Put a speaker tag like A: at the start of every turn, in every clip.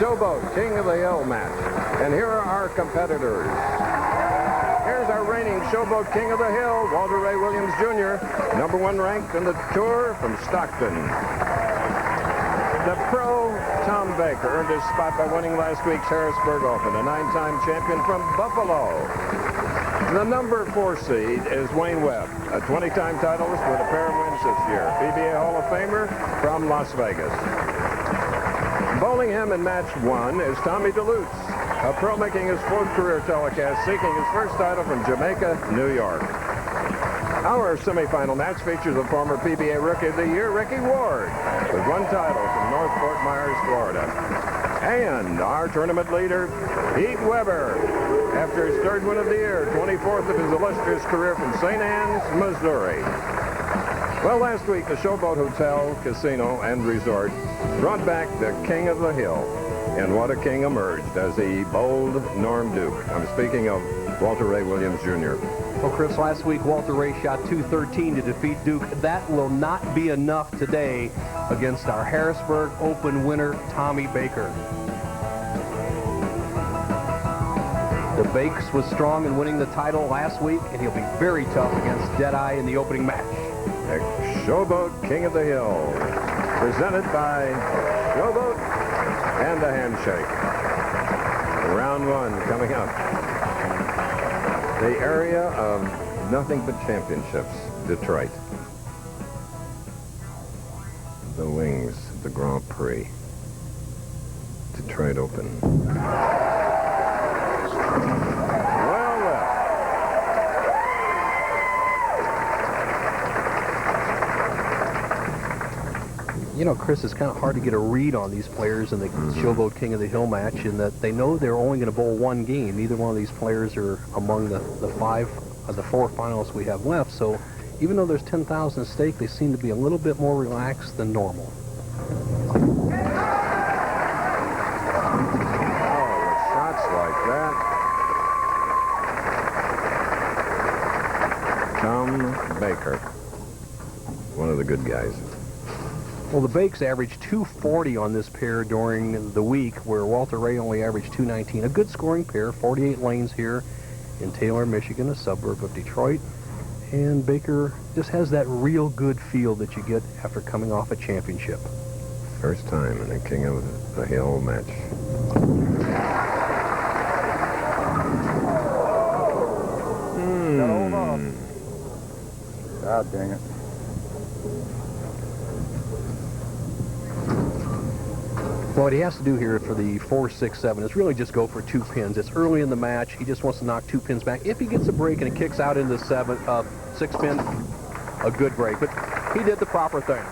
A: Showboat King of the Hill match. And here are our competitors. Here's our reigning Showboat King of the Hill, Walter Ray Williams Jr., #1 ranked in the Tour from Stockton. The pro, Tom Baker, earned his spot by winning last week's Harrisburg Open, a 9-time champion from Buffalo. The #4 seed is Wayne Webb, a 20-time titleist with a pair of wins this year, PBA Hall of Famer from Las Vegas. Bowling him in match 1 is Tommy Delutz, a pro making his 4th career telecast, seeking his first title from Jamaica, New York. Our semifinal match features a former PBA Rookie of the Year, Ricky Ward, with 1 title from North Fort Myers, Florida. And our tournament leader, Pete Weber, after his 3rd win of the year, 24th of his illustrious career from St. Anne's, Missouri. Well, last week, the Showboat Hotel, Casino, and Resort brought back the King of the Hill. And what a king emerged as he bowled Norm Duke. I'm speaking of Walter Ray Williams Jr.
B: Well, Chris, last week Walter Ray shot .213 to defeat Duke. That will not be enough today against our Harrisburg Open winner, Tommy Baker. The Bakes was strong in winning the title last week, and he'll be very tough against Deadeye in the opening match.
A: The Showboat King of the Hill, presented by Showboat and a handshake. Round 1 coming up. The area of nothing but championships, Detroit. The wings of the Grand Prix. Detroit Open. Well, well.
B: You know, Chris, it's kind of hard to get a read on these players in the Showboat King of the Hill match in that they know they're only going to bowl 1 game. Neither one of these players are among the 4 finalists we have left. So even though there's 10,000 at stake, they seem to be a little bit more relaxed than normal.
A: Oh, with shots like that. Tom Baker, one of the good guys.
B: Well, the Bakes averaged .240 on this pair during the week, where Walter Ray only averaged .219. A good scoring pair, 48 lanes here in Taylor, Michigan, a suburb of Detroit. And Baker just has that real good feel that you get after coming off a championship.
A: First time in a King of the Hill match.
C: God dang it.
B: Well, what he has to do here for the 4, 6, 7 is really just go for 2 pins. It's early in the match. He just wants to knock 2 pins back. If he gets a break and it kicks out into 6 pin, a good break. But he did the proper thing.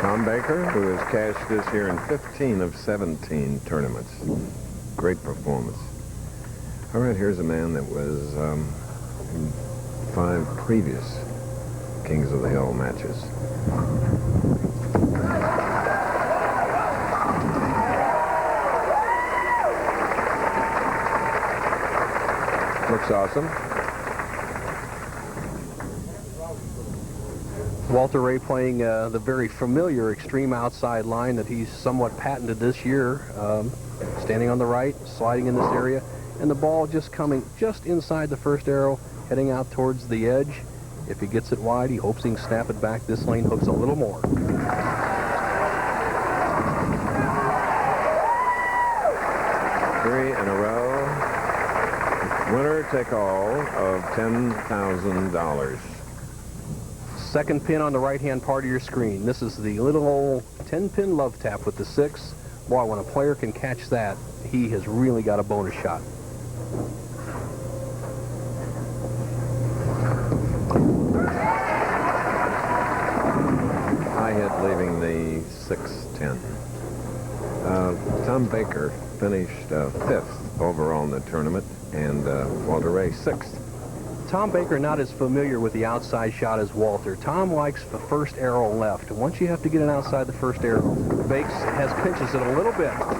A: Tom Baker, who has cashed this year in 15 of 17 tournaments. Great performance. All right, here's a man that was in 5 previous Kings of the Hill matches. Looks awesome.
B: Walter Ray playing the very familiar extreme outside line that he's somewhat patented this year. Standing on the right, sliding in this area, and the ball just coming just inside the first arrow, heading out towards the edge. If he gets it wide, he hopes he can snap it back. This lane hooks a little more.
A: 3 in a row. Winner take all of $10,000.
B: Second pin on the right-hand part of your screen. This is the little old 10-pin love tap with the 6. Boy, when a player can catch that, he has really got a bonus shot.
A: High hit leaving the 6-10. Tom Baker finished 5th overall in the tournament, and Walter Ray 6th.
B: Tom Baker not as familiar with the outside shot as Walter. Tom likes the first arrow left. And once you have to get it outside the first arrow, Bakes has pinches it a little bit.
A: All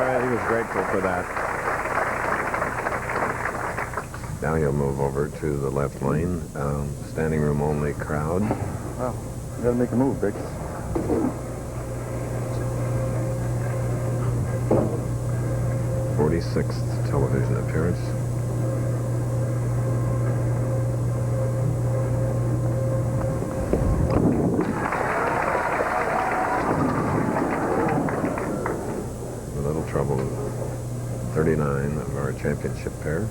A: right, he was grateful for that. Now he'll move over to the left lane. Standing room only crowd.
C: Wow, you gotta make a move, Bakes.
A: 26th television appearance. A little trouble. 39 of our championship pair.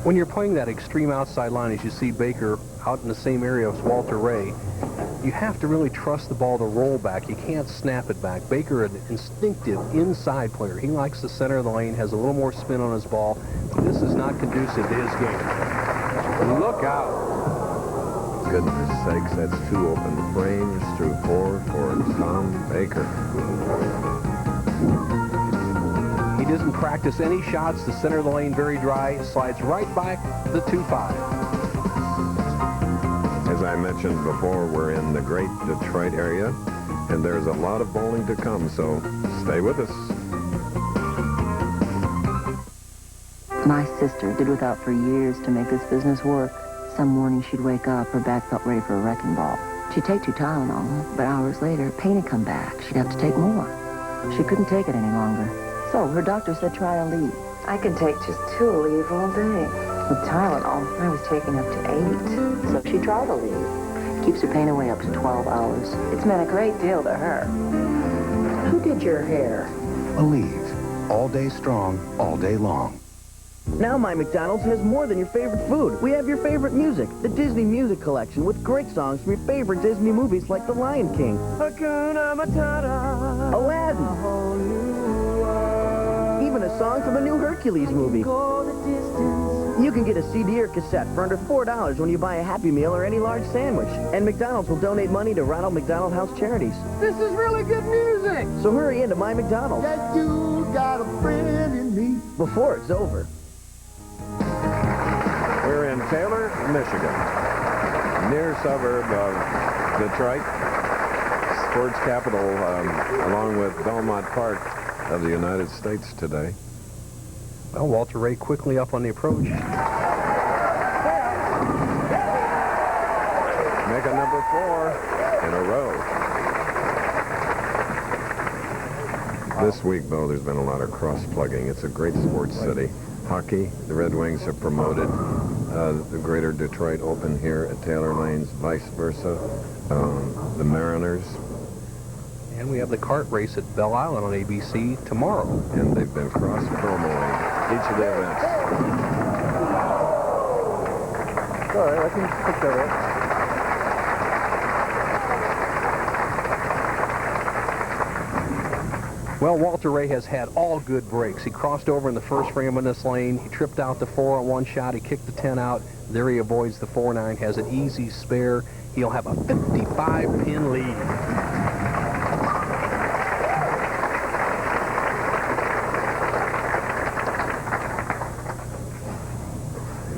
B: When you're playing that extreme outside line, as you see Baker out in the same area as Walter Ray, you have to really trust the ball to roll back. You can't snap it back. Baker, an instinctive inside player. He likes the center of the lane, has a little more spin on his ball. This is not conducive to his game. Look out.
A: Goodness sakes, that's 2 open frames through 4 for Tom Baker.
B: He doesn't practice any shots. The center of the lane very dry. Slides right back the 2-5.
A: As I mentioned before, we're in the great Detroit area, and there's a lot of bowling to come, so stay with us.
C: My sister did without for years to make this business work. Some morning she'd wake up, her back felt ready for a wrecking ball. She'd take 2 Tylenol, but hours later, pain had come back. She'd have to take more. She couldn't take it any longer. So her doctor said try a leave.
D: I can take just 2 Aleve all day. With Tylenol, I was taking up to 8.
C: So she tried a leave. Keeps her pain away up to 12 hours.
D: It's meant a great deal to her. Who did your hair?
E: Aleve. All day strong, all day long.
F: Now my McDonald's has more than your favorite food. We have your favorite music, the Disney Music Collection, with great songs from your favorite Disney movies like The Lion King, Hakuna Matata, Aladdin, even a song from the new Hercules movie. You can get a CD or cassette for under $4 when you buy a Happy Meal or any large sandwich. And McDonald's will donate money to Ronald McDonald House Charities.
G: This is really good music.
F: So hurry into my McDonald's.
G: That you got a friend in me.
F: Before it's over.
A: We're in Taylor, Michigan, near suburb of Detroit, sports capital, along with Belmont Park of the United States today.
B: Well, Walter Ray quickly up on the approach.
A: Make a number 4 in a row. This week, though, there's been a lot of cross-plugging. It's a great sports city. Hockey, the Red Wings have promoted the Greater Detroit Open here at Taylor Lanes, vice versa. The Mariners.
B: And we have the kart race at Belle Island on ABC tomorrow.
A: And they've been cross-promoing each of the events.
H: All right, I can pick that up.
B: Well, Walter Ray has had all good breaks. He crossed over in the first frame on this lane. He tripped out the 4 on one shot. He kicked the 10 out. There he avoids the 4-9, has an easy spare. He'll have a 55-pin lead.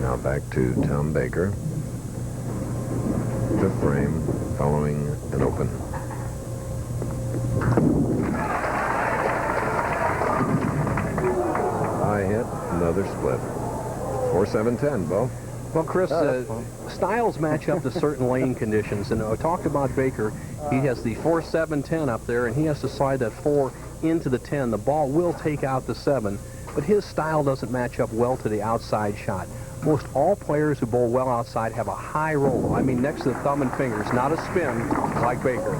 A: Now back to Tom Baker. The frame following an open. High hit, another split. 4-7-10, Bo.
B: Well, Chris, styles match up to certain lane conditions, and I talked about Baker. He has the 4-7-10 up there, and he has to slide that 4 into the 10. The ball will take out the 7, but his style doesn't match up well to the outside shot. Most all players who bowl well outside have a high roll. I mean, next to the thumb and fingers, not a spin like Baker.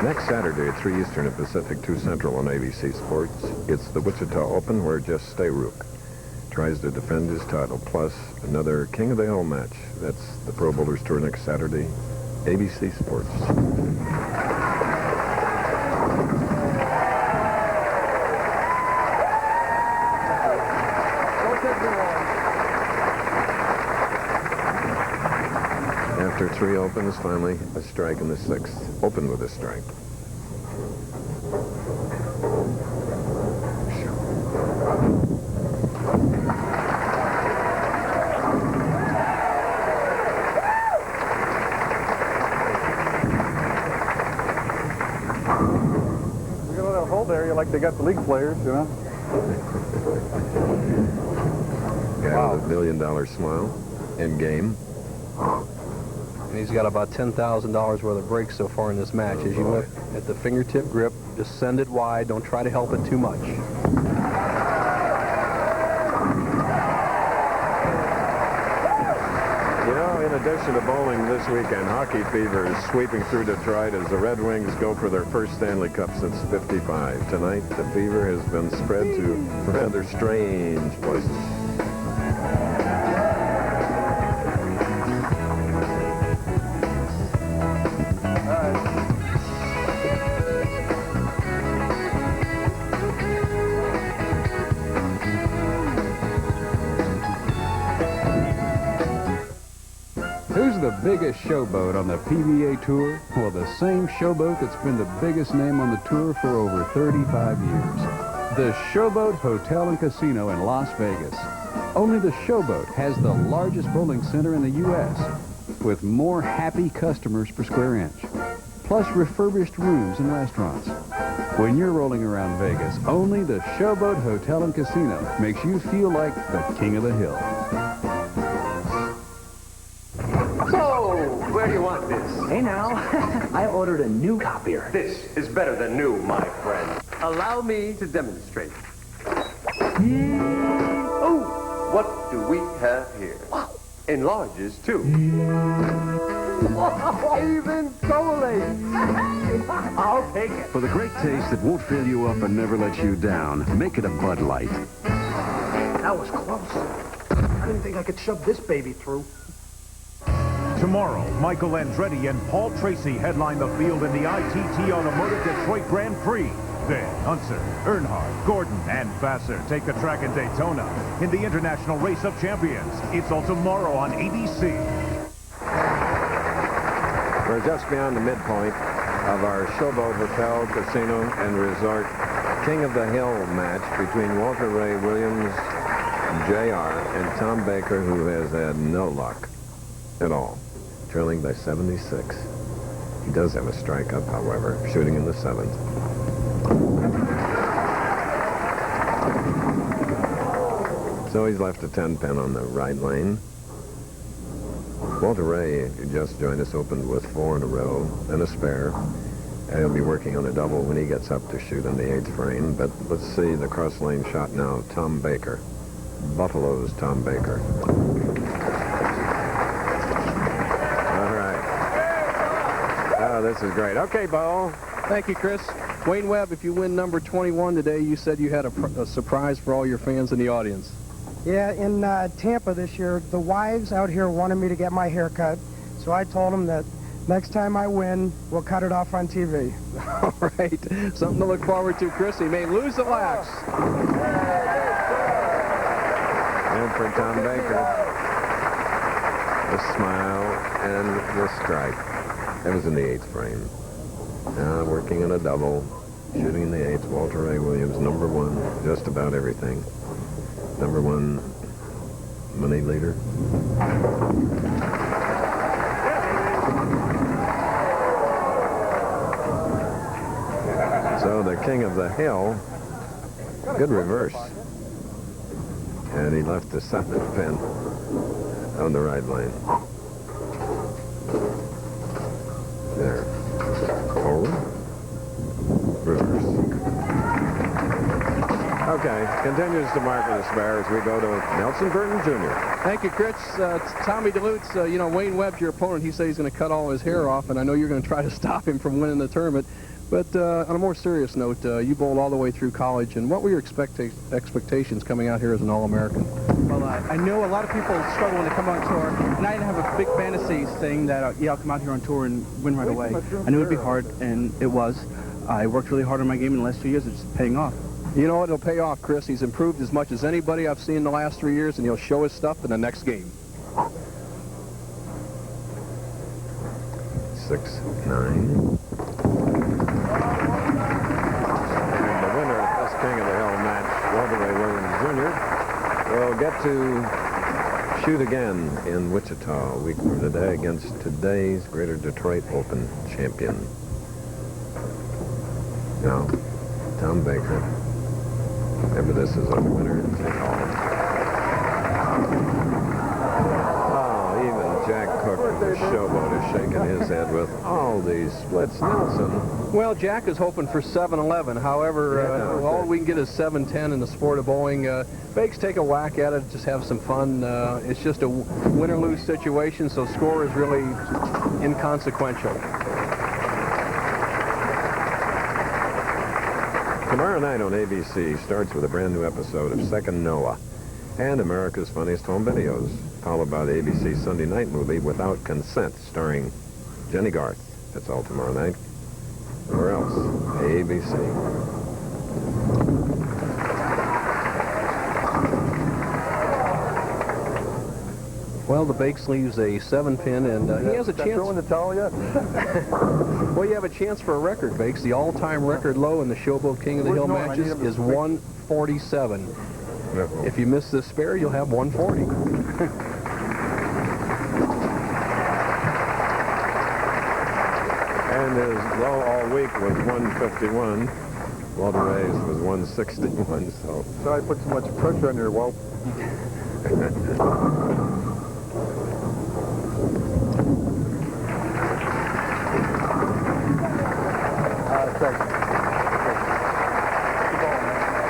A: Next Saturday at 3 Eastern and Pacific, 2 Central on ABC Sports, it's the Wichita Open where Jeff Stayrook tries to defend his title, plus another King of the Hill match. That's the Pro Bowlers Tour next Saturday, ABC Sports. After 3 opens, finally a strike in the 6th. Open with a strike.
H: You got a little hole there, you like they got the league players, you know?
A: Guy with a $1 million smile. End game.
B: And he's got about $10,000 worth of breaks so far in this match. As you look at the fingertip grip, just send it wide. Don't try to help it too much.
A: You know, in addition to bowling this weekend, hockey fever is sweeping through Detroit as the Red Wings go for their first Stanley Cup since '55. Tonight, the fever has been spread to rather strange places.
I: Who's the biggest showboat on the PBA Tour? Well, the same showboat that's been the biggest name on the tour for over 35 years. The Showboat Hotel and Casino in Las Vegas. Only the Showboat has the largest bowling center in the U.S. with more happy customers per square inch, plus refurbished rooms and restaurants. When you're rolling around Vegas, only the Showboat Hotel and Casino makes you feel like the king of the hill.
J: Where do you want this?
F: Hey now, I ordered a new copier.
J: This is better than new, my friend. Allow me to demonstrate. Oh, what do we have here? Wow. Enlarges, too.
G: Even Coley.
J: I'll take it.
E: For the great taste that won't fill you up and never let you down, make it a Bud Light.
G: That was close. I didn't think I could shove this baby through.
K: Tomorrow, Michael Andretti and Paul Tracy headline the field in the ITT Automotive Detroit Grand Prix. Then Hunter, Earnhardt, Gordon, and Vassar take the track in Daytona in the International Race of Champions. It's all tomorrow on ABC.
A: We're just beyond the midpoint of our Showboat Hotel, Casino, and Resort King of the Hill match between Walter Ray Williams, Jr., and Tom Baker, who has had no luck at all. Trailing by 76. He does have a strikeout, however, shooting in the 7th. So he's left a 10-pin on the right lane. Walter Ray, who just joined us, opened with 4 in a row and a spare. And he'll be working on a double when he gets up to shoot in the 8th frame. But let's see the cross-lane shot now. Tom Baker. Buffalo's Tom Baker. Oh, this is great. Okay, Bo.
B: Thank you, Chris. Wayne Webb, if you win number 21 today, you said you had a surprise for all your fans in the audience.
L: Yeah, in Tampa this year, the wives out here wanted me to get my hair cut, so I told them that next time I win, we'll cut it off on TV.
B: All right. Something to look forward to, Chris. He may lose the lax.
A: And for Tom Baker, the smile and the strike. That was in the 8th frame. Now working on a double, shooting in the 8th. Walter Ray Williams, number 1, just about everything. Number 1 money leader. So the king of the hill, good reverse. And he left the 7th pin on the right lane. There. Forward. Reverse. Okay. Continues to mark the spare as we go to Nelson Burton Jr.
B: Thank you, Chris. Tommy Delutz, you know, Wayne Webb's your opponent. He said he's going to cut all his hair off, and I know you're going to try to stop him from winning the tournament. But on a more serious note, you bowled all the way through college, and what were your expectations coming out here as an All-American?
M: Well, I know a lot of people struggle when they come on tour, and I didn't have a big fantasy saying that, yeah, I'll come out here on tour and win right away. I knew it would be hard, and it was. I worked really hard on my game in the last 2 years. It's paying off.
B: You know what? It'll pay off, Chris. He's improved as much as anybody I've seen in the last 3 years, and he'll show his stuff in the next game.
A: 6-9. King of the Hill match, Walter Ray Williams Jr. will get to shoot again in Wichita a week from today against today's Greater Detroit Open champion. Now, Tom Baker. Remember, this is a winner take all. Oh, even Jack Cook Showboat is shaking his head with all these splits. Nelson.
B: Well, Jack is hoping for 7-11. However, all we can get is 7-10 in the sport of bowling. Bakes take a whack at it, just have some fun. It's just a win or lose situation, so score is really inconsequential.
A: Tomorrow night on ABC starts with a brand new episode of Second Noah and America's Funniest Home Videos, followed by the ABC Sunday night movie Without Consent, starring Jenny Garth. That's all tomorrow night. Where else? ABC.
B: Well, the Bakes leaves a 7-pin, and he has a chance.
H: Throwing the towel yet?
B: Well, you have a chance for a record, Bakes. The all-time record low in the Showboat King of the Hill matches is 147. If you miss this spare, you'll have 140.
A: And his low all week was 151. Walter Ray's was 161, so...
H: So I put so much pressure on your whelp.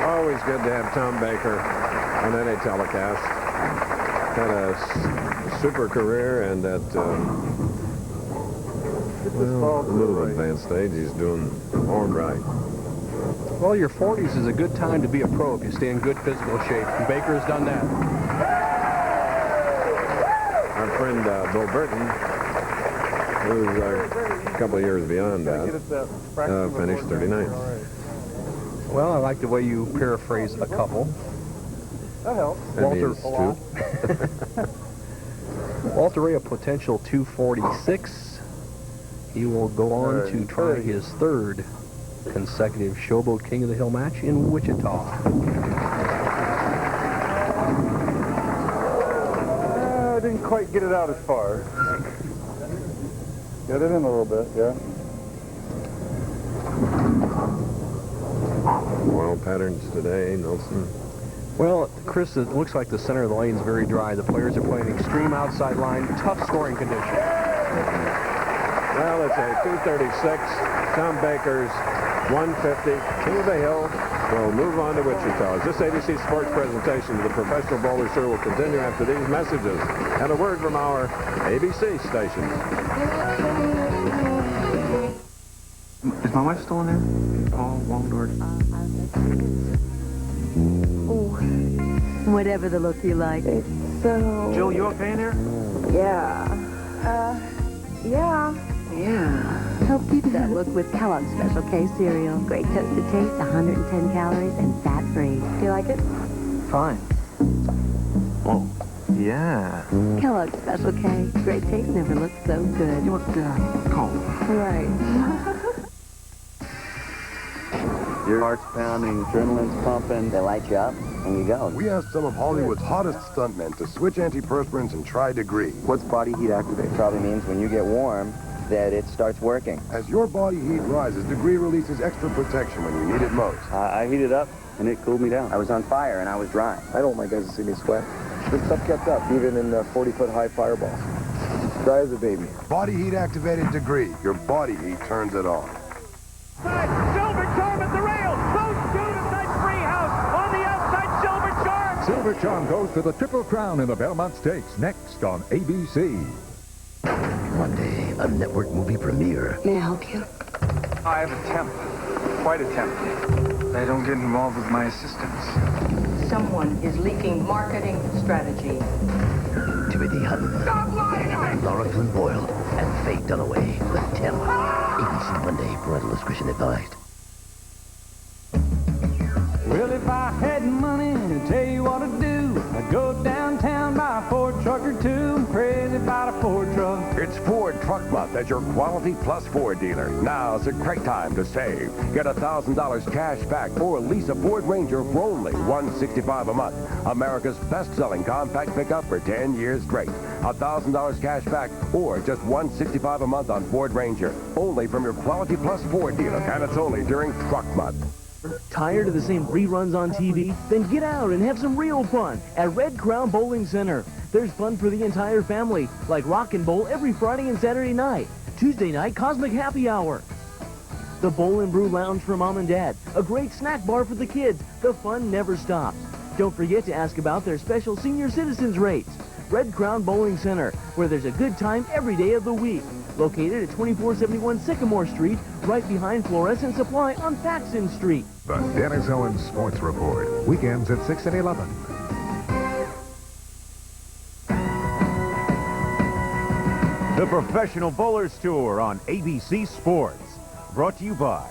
A: Always good to have Tom Baker on any telecast. Had a super career, and at a little advanced stage, he's doing all right.
B: Well, your 40s is a good time to be a pro if you stay in good physical shape, and Baker has done that.
A: Our friend Bill Burton, who's a couple of years beyond that, finished 39th.
B: Well, I like the way you paraphrase a couple.
H: That helps.
B: Walter, Walter Ray, a potential 246. He will go on to try his third consecutive Showboat King of the Hill match in Wichita.
H: I didn't quite get it out as far. Get it in a little bit, yeah.
A: Well, patterns today, Nelson.
B: Well, Chris, it looks like the center of the lane is very dry. The players are playing extreme outside line, tough scoring conditions.
A: Well, it's a 236. Tom Baker's 150. King of the Hill will move on to Wichita. As this ABC Sports presentation to the Professional Bowler Show will continue after these messages and a word from our ABC station.
M: Is my wife still in there? Paul Waldorf.
C: Whatever the look you like.
D: It's so...
M: Jill, you okay in there?
D: Yeah. Yeah.
C: Help keep that look with Kellogg's Special K cereal. Great toasted taste, 110 calories, and fat-free.
D: Do you like it?
M: Fine. Oh, yeah.
C: Kellogg's Special K. Great taste never looked so good.
M: You look cold.
D: Right.
F: Your heart's pounding, adrenaline's pumping. They light you up, and you go.
N: We asked some of Hollywood's hottest stuntmen to switch antiperspirants and try Degree.
F: What's body heat activate? Probably means when you get warm, that it starts working.
N: As your body heat rises, Degree releases extra protection when you need it most.
F: I heated up, and it cooled me down. I was on fire, and I was dry.
O: I don't want my guys to see me sweat. This stuff kept up, even in 40-foot high fireballs. Dry as a baby.
N: Body heat activated Degree. Your body heat turns it on.
K: Silver Charm at the rail. Goes to the side Freehouse. On the outside, Silver Charm.
P: Silver Charm goes to the Triple Crown in the Belmont Stakes, next on ABC.
Q: One day, a network movie premiere.
C: May I help you?
R: I have a temp. Quite a temp. I don't get involved with my assistants.
S: Someone is leaking marketing strategy.
Q: Timothy Hutton.
S: Stop lying!
Q: Laura Flynn Boyle. And Faye Dunaway. The Temp. ABC Monday. Parental discretion advised.
T: Well, if I had money to tell you what to do, I'd go downtown, buy a Ford truck or two. I'm crazy about a Ford truck.
U: It's Ford Truck Month at your Quality Plus Ford dealer. Now's a great time to save. Get $1,000 cash back or lease a Ford Ranger for only $165 a month. America's best-selling compact pickup for 10 years straight. $1,000 cash back or just $165 a month on Ford Ranger. Only from your Quality Plus Ford dealer, and it's only during Truck Month.
F: Tired of the same reruns on TV? Then get out and have some real fun at Red Crown Bowling Center. There's fun for the entire family, like Rock and Bowl every Friday and Saturday night. Tuesday night, Cosmic Happy Hour. The Bowl and Brew Lounge for Mom and Dad. A great snack bar for the kids. The fun never stops. Don't forget to ask about their special senior citizens rates. Red Crown Bowling Center, where there's a good time every day of the week. Located at 2471 Sycamore Street, right behind Fluorescent Supply on Paxton Street.
P: The Dennis Owens Sports Report, weekends at 6 and 11.
K: The Professional Bowlers Tour on ABC Sports. Brought to you by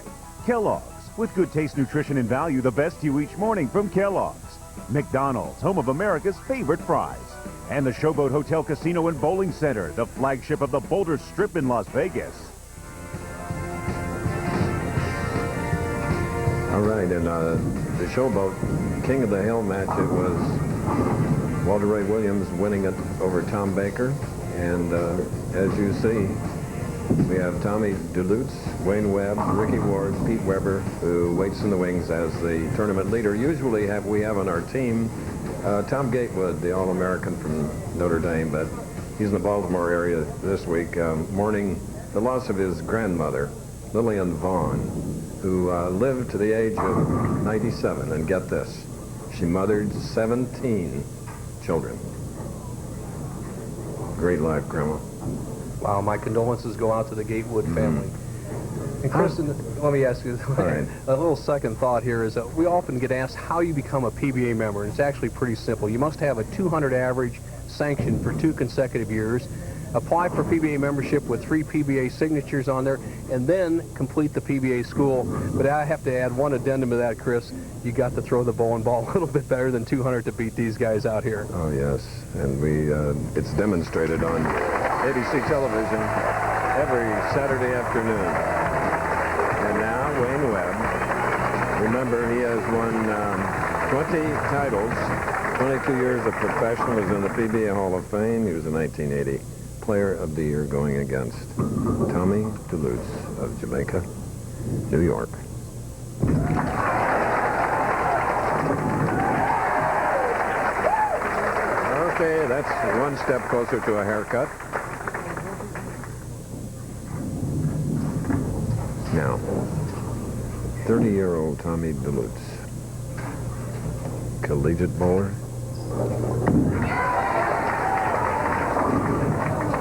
K: Kellogg's. With good taste, nutrition, and value, the best you each morning from Kellogg's. McDonald's, home of America's favorite fries. And the Showboat Hotel Casino and Bowling Center, the flagship of the Boulder Strip in Las Vegas.
A: All right, and the Showboat King of the Hill match, it was Walter Ray Williams winning it over Tom Baker. And as you see, we have Tommy Delutz, Wayne Webb, Ricky Ward, Pete Weber, who waits in the wings as the tournament leader. Usually we have on our team Tom Gatewood, the All-American from Notre Dame, but he's in the Baltimore area this week, mourning the loss of his grandmother, Lillian Vaughn, who lived to the age of 97. And get this, she mothered 17 children. Great life, Grandma.
B: Wow, my condolences go out to the Gatewood family. And Kristen, let me ask you,
A: right.
B: A little second thought here is that we often get asked how you become a PBA member, and it's actually pretty simple. You must have a 200 average sanctioned for 2 consecutive years, apply for PBA membership with 3 PBA signatures on there, and then complete the PBA school. But I have to add one addendum to that, Chris. You got to throw the bowling ball a little bit better than 200 to beat these guys out here.
A: Oh, yes. And it's demonstrated on ABC television every Saturday afternoon. And now Wayne Webb. Remember, he has won 20 titles, 22 years of professionalism in the PBA Hall of Fame. He was a 1980 Player of the Year going against Tommy Delutz of Jamaica, New York. Okay, that's one step closer to a haircut. Now, 30-year-old Tommy Delutz, collegiate bowler.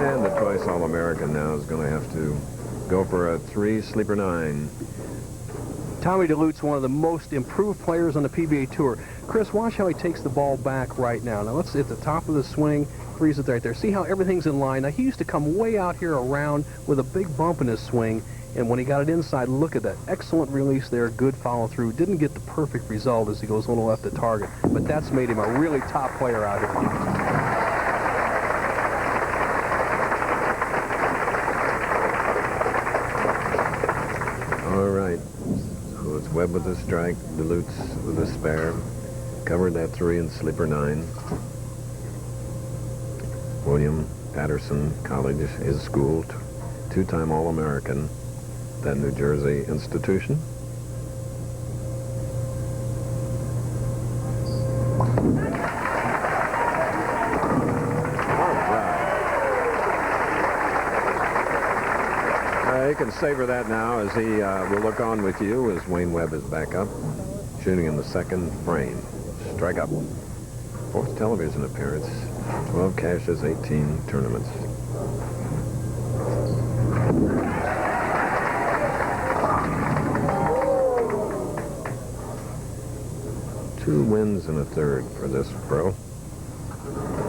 A: And the twice All-American now is going to have to go for a 3 sleeper 9.
B: Tommy Delutz, one of the most improved players on the PBA Tour. Chris, watch how he takes the ball back right now. Now, let's at the top of the swing, freeze it right there. See how everything's in line. Now, he used to come way out here around with a big bump in his swing, and when he got it inside, look at that. Excellent release there, good follow-through. Didn't get the perfect result as he goes a little left to target, but that's made him a really top player out here.
A: All right. So it's Webb with a strike, Delutz with a spare. Covered that 3 in sleeper 9. William Patterson College, his school, 2-time All-American, that New Jersey institution. You can savor that now as he will look on with you as Wayne Webb is back up, shooting in the second frame. Strike up. 4th television appearance, 12 cashes, 18 tournaments. Two wins and a third for this pro.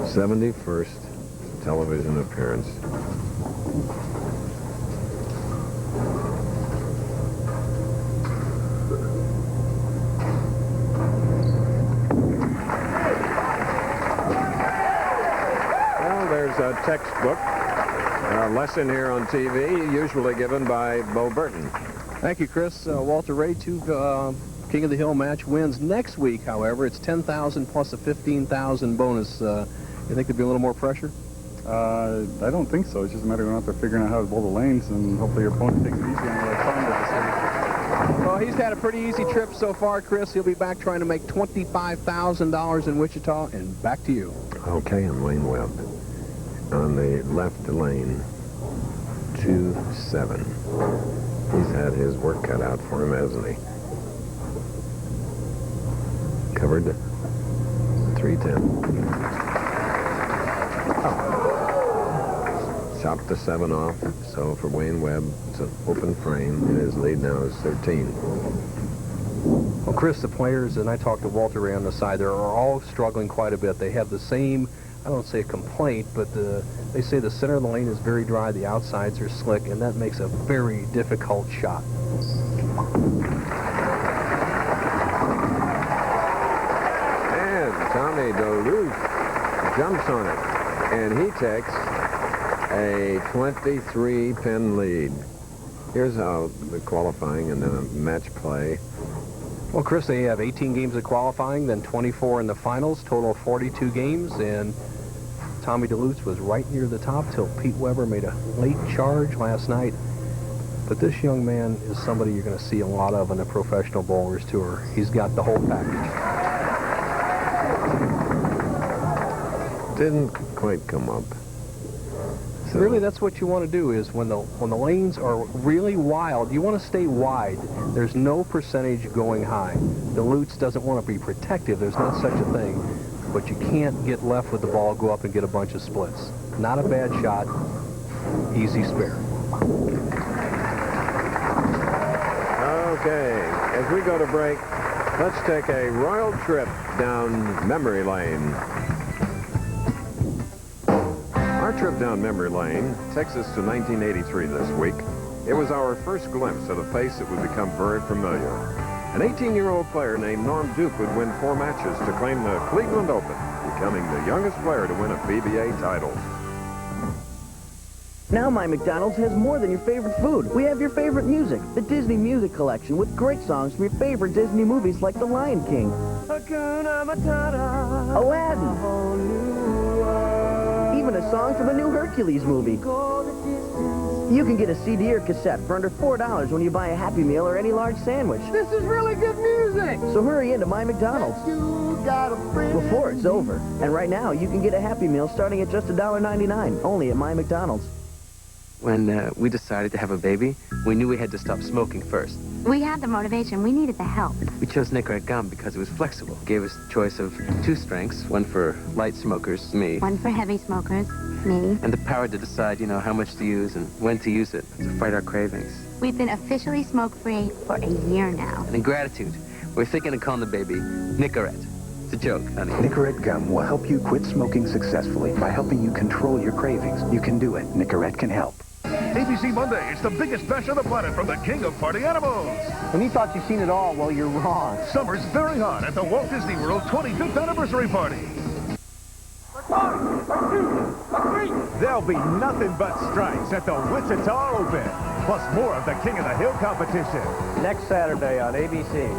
A: 71st television appearance. A textbook lesson here on TV, usually given by Bo Burton.
B: Thank you, Chris. Walter Ray, 2 King of the Hill match wins. Next week, however, it's 10,000 plus a 15,000 bonus. You think there'd be a little more pressure?
H: I don't think so. It's just a matter of going out there figuring out how to bowl the lanes, and hopefully your opponent takes it easy on the right side of the series.
B: Well, he's had a pretty easy trip so far, Chris. He'll be back trying to make $25,000 in Wichita, and back to you.
A: Okay, and Wayne Webb on the left lane, 2-7. He's had his work cut out for him, hasn't he? Covered 310. Chopped the 7 off, so for Wayne Webb, it's an open frame, and his lead now is 13.
B: Well, Chris, the players, and I talked to Walter Ray on the side, they're all struggling quite a bit. They have the same, I don't say a complaint, but they say the center of the lane is very dry, the outsides are slick, and that makes a very difficult shot.
A: And Tommy Delutz jumps on it, and he takes a 23-pin lead. Here's how the qualifying and then match play.
B: Well, Chris, they have 18 games of qualifying, then 24 in the finals, total of 42 games, and Tommy Delutz was right near the top till Pete Weber made a late charge last night. But this young man is somebody you're going to see a lot of on the Professional Bowlers Tour. He's got the whole package.
A: Didn't quite come up.
B: So really, that's what you want to do is when the lanes are really wild, you want to stay wide. There's no percentage going high. Delutz doesn't want to be protective. There's not such a thing. But you can't get left with the ball, go up and get a bunch of splits. Not a bad shot. Easy spare.
A: Okay, as we go to break, let's take a royal trip down memory lane. Our trip down memory lane takes us to 1983 this week. It was our first glimpse at a pace that would become very familiar. An 18-year-old player named Norm Duke would win 4 matches to claim the Cleveland Open, becoming the youngest player to win a PBA title.
F: Now my McDonald's has more than your favorite food. We have your favorite music, the Disney Music Collection, with great songs from your favorite Disney movies like The Lion King, Aladdin, even a song from the new Hercules movie. You can get a CD or cassette for under $4 when you buy a Happy Meal or any large sandwich.
I: This is really good music!
F: So hurry into my McDonald's before it's over. And right now, you can get a Happy Meal starting at just $1.99, only at my McDonald's.
V: When we decided to have a baby, we knew we had to stop smoking first.
W: We had the motivation. We needed the help.
V: We chose Nicorette gum because it was flexible. It gave us a choice of 2 strengths, one for light smokers, me.
W: One for heavy smokers, me.
V: And the power to decide, how much to use and when to use it to fight our cravings.
W: We've been officially smoke-free for a year now.
V: And in gratitude, we're thinking of calling the baby Nicorette. It's a joke, honey.
X: Nicorette gum will help you quit smoking successfully by helping you control your cravings. You can do it. Nicorette can help.
K: ABC Monday, it's the biggest bash on the planet from the king of party animals.
F: When you thought you've seen it all, well, you're wrong.
K: Summer's very hot at the Walt Disney World 25th anniversary party. There'll be nothing but strikes at the Wichita Open, plus more of the King of the Hill competition.
Y: Next Saturday on ABC.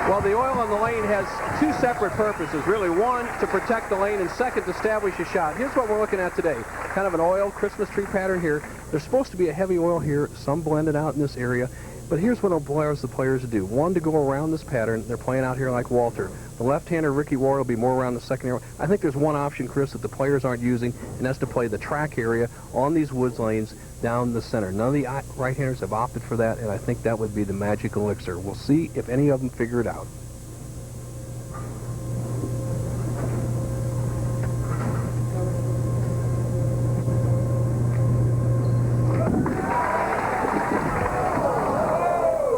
B: Well, the oil on the lane has 2 separate purposes, really. One, to protect the lane, and second, to establish a shot. Here's what we're looking at today. Kind of an oil Christmas tree pattern here. There's supposed to be a heavy oil here, some blended out in this area. But here's what allows the players to do. One, to go around this pattern. They're playing out here like Walter. The left-hander, Ricky Ward, will be more around the second area. I think there's one option, Chris, that the players aren't using, and that's to play the track area on these woods lanes down the center. None of the right-handers have opted for that, and I think that would be the magic elixir. We'll see if any of them figure it out.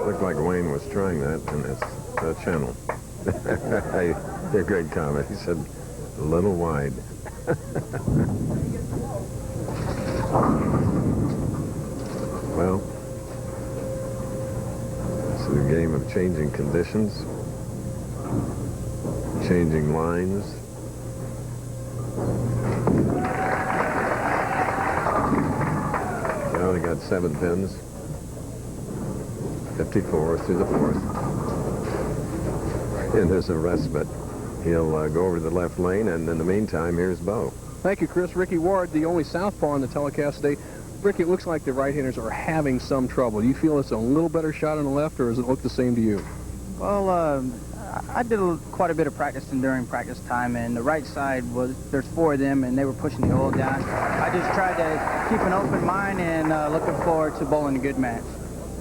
A: Looked like Wayne was trying that in his channel. You're a great comment. He said, a little wide. Well, this is a game of changing conditions, changing lines. Now they got 7 pins. 54 through the 4th. And there's a respite. He'll go over to the left lane, and in the meantime, here's Bo.
B: Thank you, Chris. Ricky Ward, the only southpaw on the telecast today. Rick, it looks like the right-handers are having some trouble. Do you feel it's a little better shot on the left, or does it look the same to you?
E: Well, I did quite a bit of practicing during practice time, and the right side there's 4 of them, and they were pushing the oil down. I just tried to keep an open mind and looking forward to bowling a good match.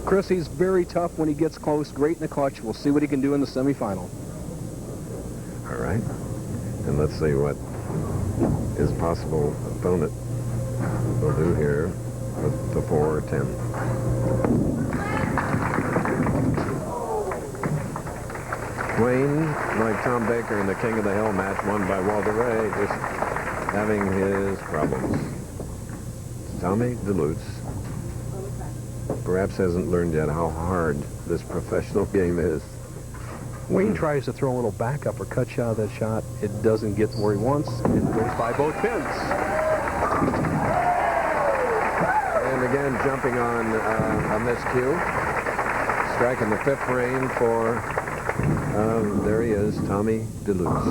B: Chris, he's very tough when he gets close, great in the clutch. We'll see what he can do in the semifinal.
A: All right. And let's see what his possible opponent will do here with the 4 or 10. Wayne, like Tom Baker in the King of the Hill match won by Walter Ray, just having his problems. Tommy Delutz perhaps hasn't learned yet how hard this professional game is.
B: Wayne tries to throw a little backup or cut shot of that shot. It doesn't get where he wants. It goes by both pins.
A: And again, jumping on a miscue. Striking the 5th rein for, there he is, Tommy Delutz.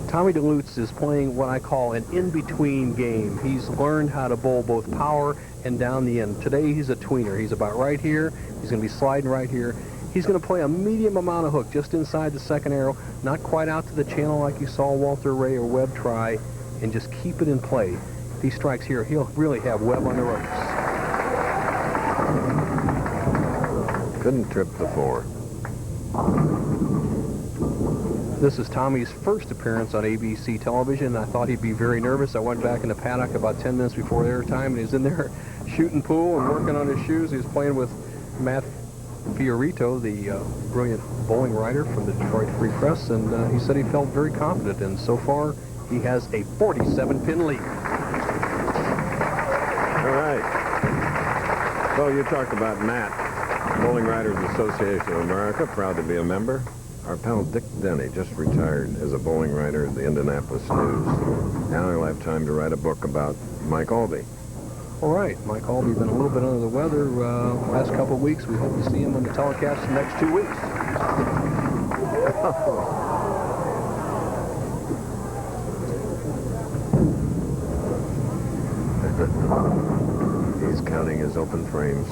B: Tommy Delutz is playing what I call an in-between game. He's learned how to bowl both power and down the end. Today he's a tweener. He's about right here. He's going to be sliding right here. He's going to play a medium amount of hook just inside the second arrow, not quite out to the channel like you saw Walter Ray or Webb try, and just keep it in play. If he strikes here, he'll really have Webb on the ropes.
A: Couldn't trip the 4.
B: This is Tommy's first appearance on ABC television. I thought he'd be very nervous. I went back in the paddock about 10 minutes before airtime, and he's in there shooting pool and working on his shoes. He was playing with Matt Fiorito, the brilliant bowling writer from the Detroit Free Press, and he said he felt very confident, and so far he has a 47-pin lead.
A: All right. So you talked about Matt, Bowling Writers Association of America, proud to be a member. Our pal Dick Denny just retired as a bowling writer at the Indianapolis News. Now he'll have time to write a book about Mike Albee.
B: All right, Mike Albee been a little bit under the weather last couple of weeks. We hope to see him on the telecast the next 2 weeks.
A: He's counting his open frames.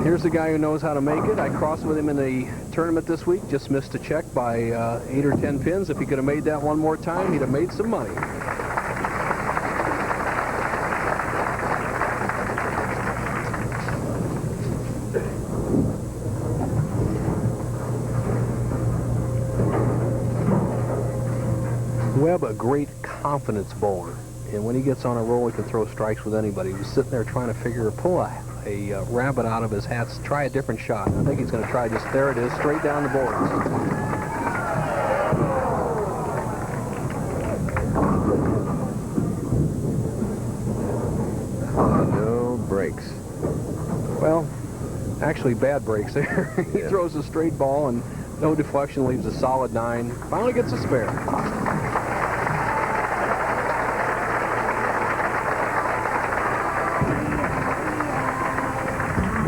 B: Here's the guy who knows how to make it. I crossed with him in the tournament this week. Just missed a check by 8 or 10 pins. If he could have made that one more time, he'd have made some money. Webb, a great confidence bowler. And when he gets on a roll, he can throw strikes with anybody. He was sitting there trying to pull a rabbit out of his hats, try a different shot. I think he's going to try just, there it is, straight down the boards.
A: No breaks.
B: Well, actually bad breaks there. He throws a straight ball and no deflection, leaves a solid 9. Finally gets a spare.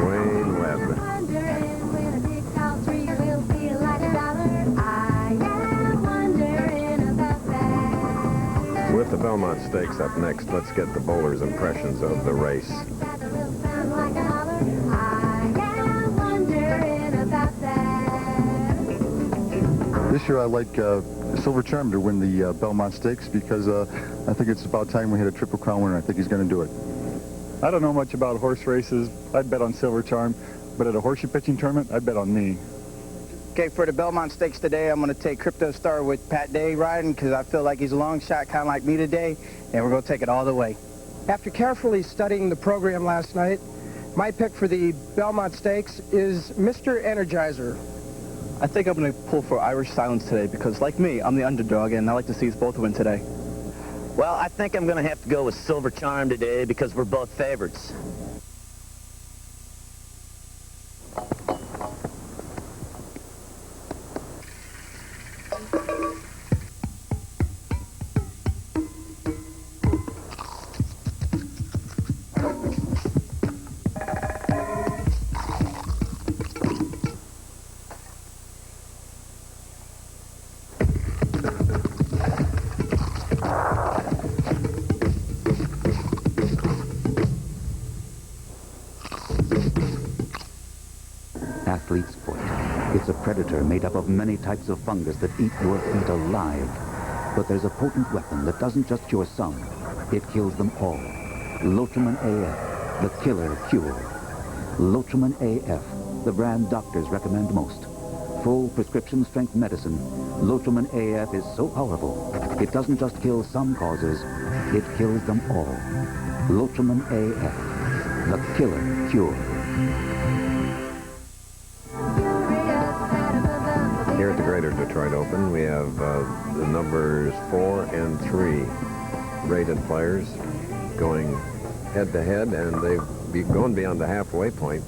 A: Wayne Webb. With the Belmont Stakes up next, let's get the bowlers' impressions of the race.
G: This year I like Silver Charm to win the Belmont Stakes because I think it's about time we hit a Triple Crown winner. I think he's going to do it.
H: I don't know much about horse races. I'd bet on Silver Charm, but at a horseshoe pitching tournament, I'd bet on me.
E: Okay, for the Belmont Stakes today, I'm going to take Crypto Star with Pat Day riding because I feel like he's a long shot, kind of like me today, and we're going to take it all the way.
I: After carefully studying the program last night, my pick for the Belmont Stakes is Mr. Energizer.
J: I think I'm going to pull for Irish Silence today because, like me, I'm the underdog, and I like to see us both win today.
Q: Well, I think I'm going to have to go with Silver Charm today because we're both favorites.
D: It's a predator made up of many types of fungus that eat your feet alive. But there's a potent weapon that doesn't just cure some, it kills them all. Lotramin AF, the killer cure. Lotramin AF, the brand doctors recommend most. Full prescription strength medicine, Lotramin AF is so powerful, it doesn't just kill some causes, it kills them all. Lotramin AF, the killer cure.
A: Here at the Greater Detroit Open, we have the numbers 4 and 3 rated players going head-to-head, and they've gone beyond the halfway point.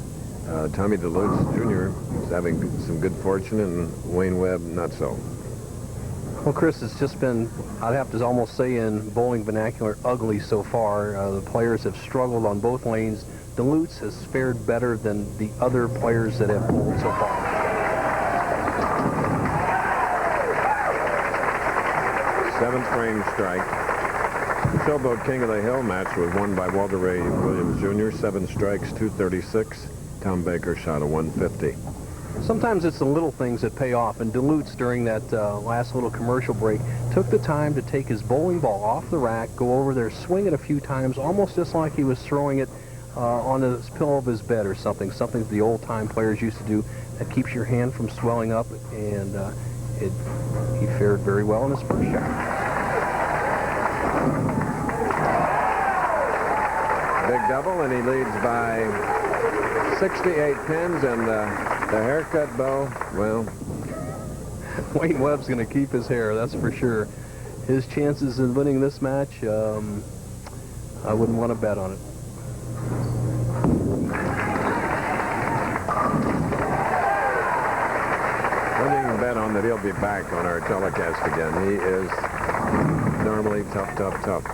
A: Tommy Delutz Jr. is having some good fortune, and Wayne Webb not so.
B: Well, Chris, it's just been, I'd have to almost say in bowling vernacular, ugly so far. The players have struggled on both lanes. Delutz has fared better than the other players that have bowled so far.
A: Seventh frame strike. The Showboat King of the Hill match was won by Walter Ray Williams Jr. 7 strikes, 236. Tom Baker shot a 150.
B: Sometimes it's the little things that pay off, and Delutz, during that last little commercial break, took the time to take his bowling ball off the rack, go over there, swing it a few times, almost just like he was throwing it on the pillow of his bed or something that the old-time players used to do that keeps your hand from swelling up, and he fared very well in his first shot.
A: Big double, and he leads by 68 pins, and the haircut bow, well...
B: Wayne Webb's going to keep his hair, that's for sure. His chances of winning this match, I wouldn't want to bet on it.
A: Wouldn't even bet on that he'll be back on our telecast again. He is normally tough.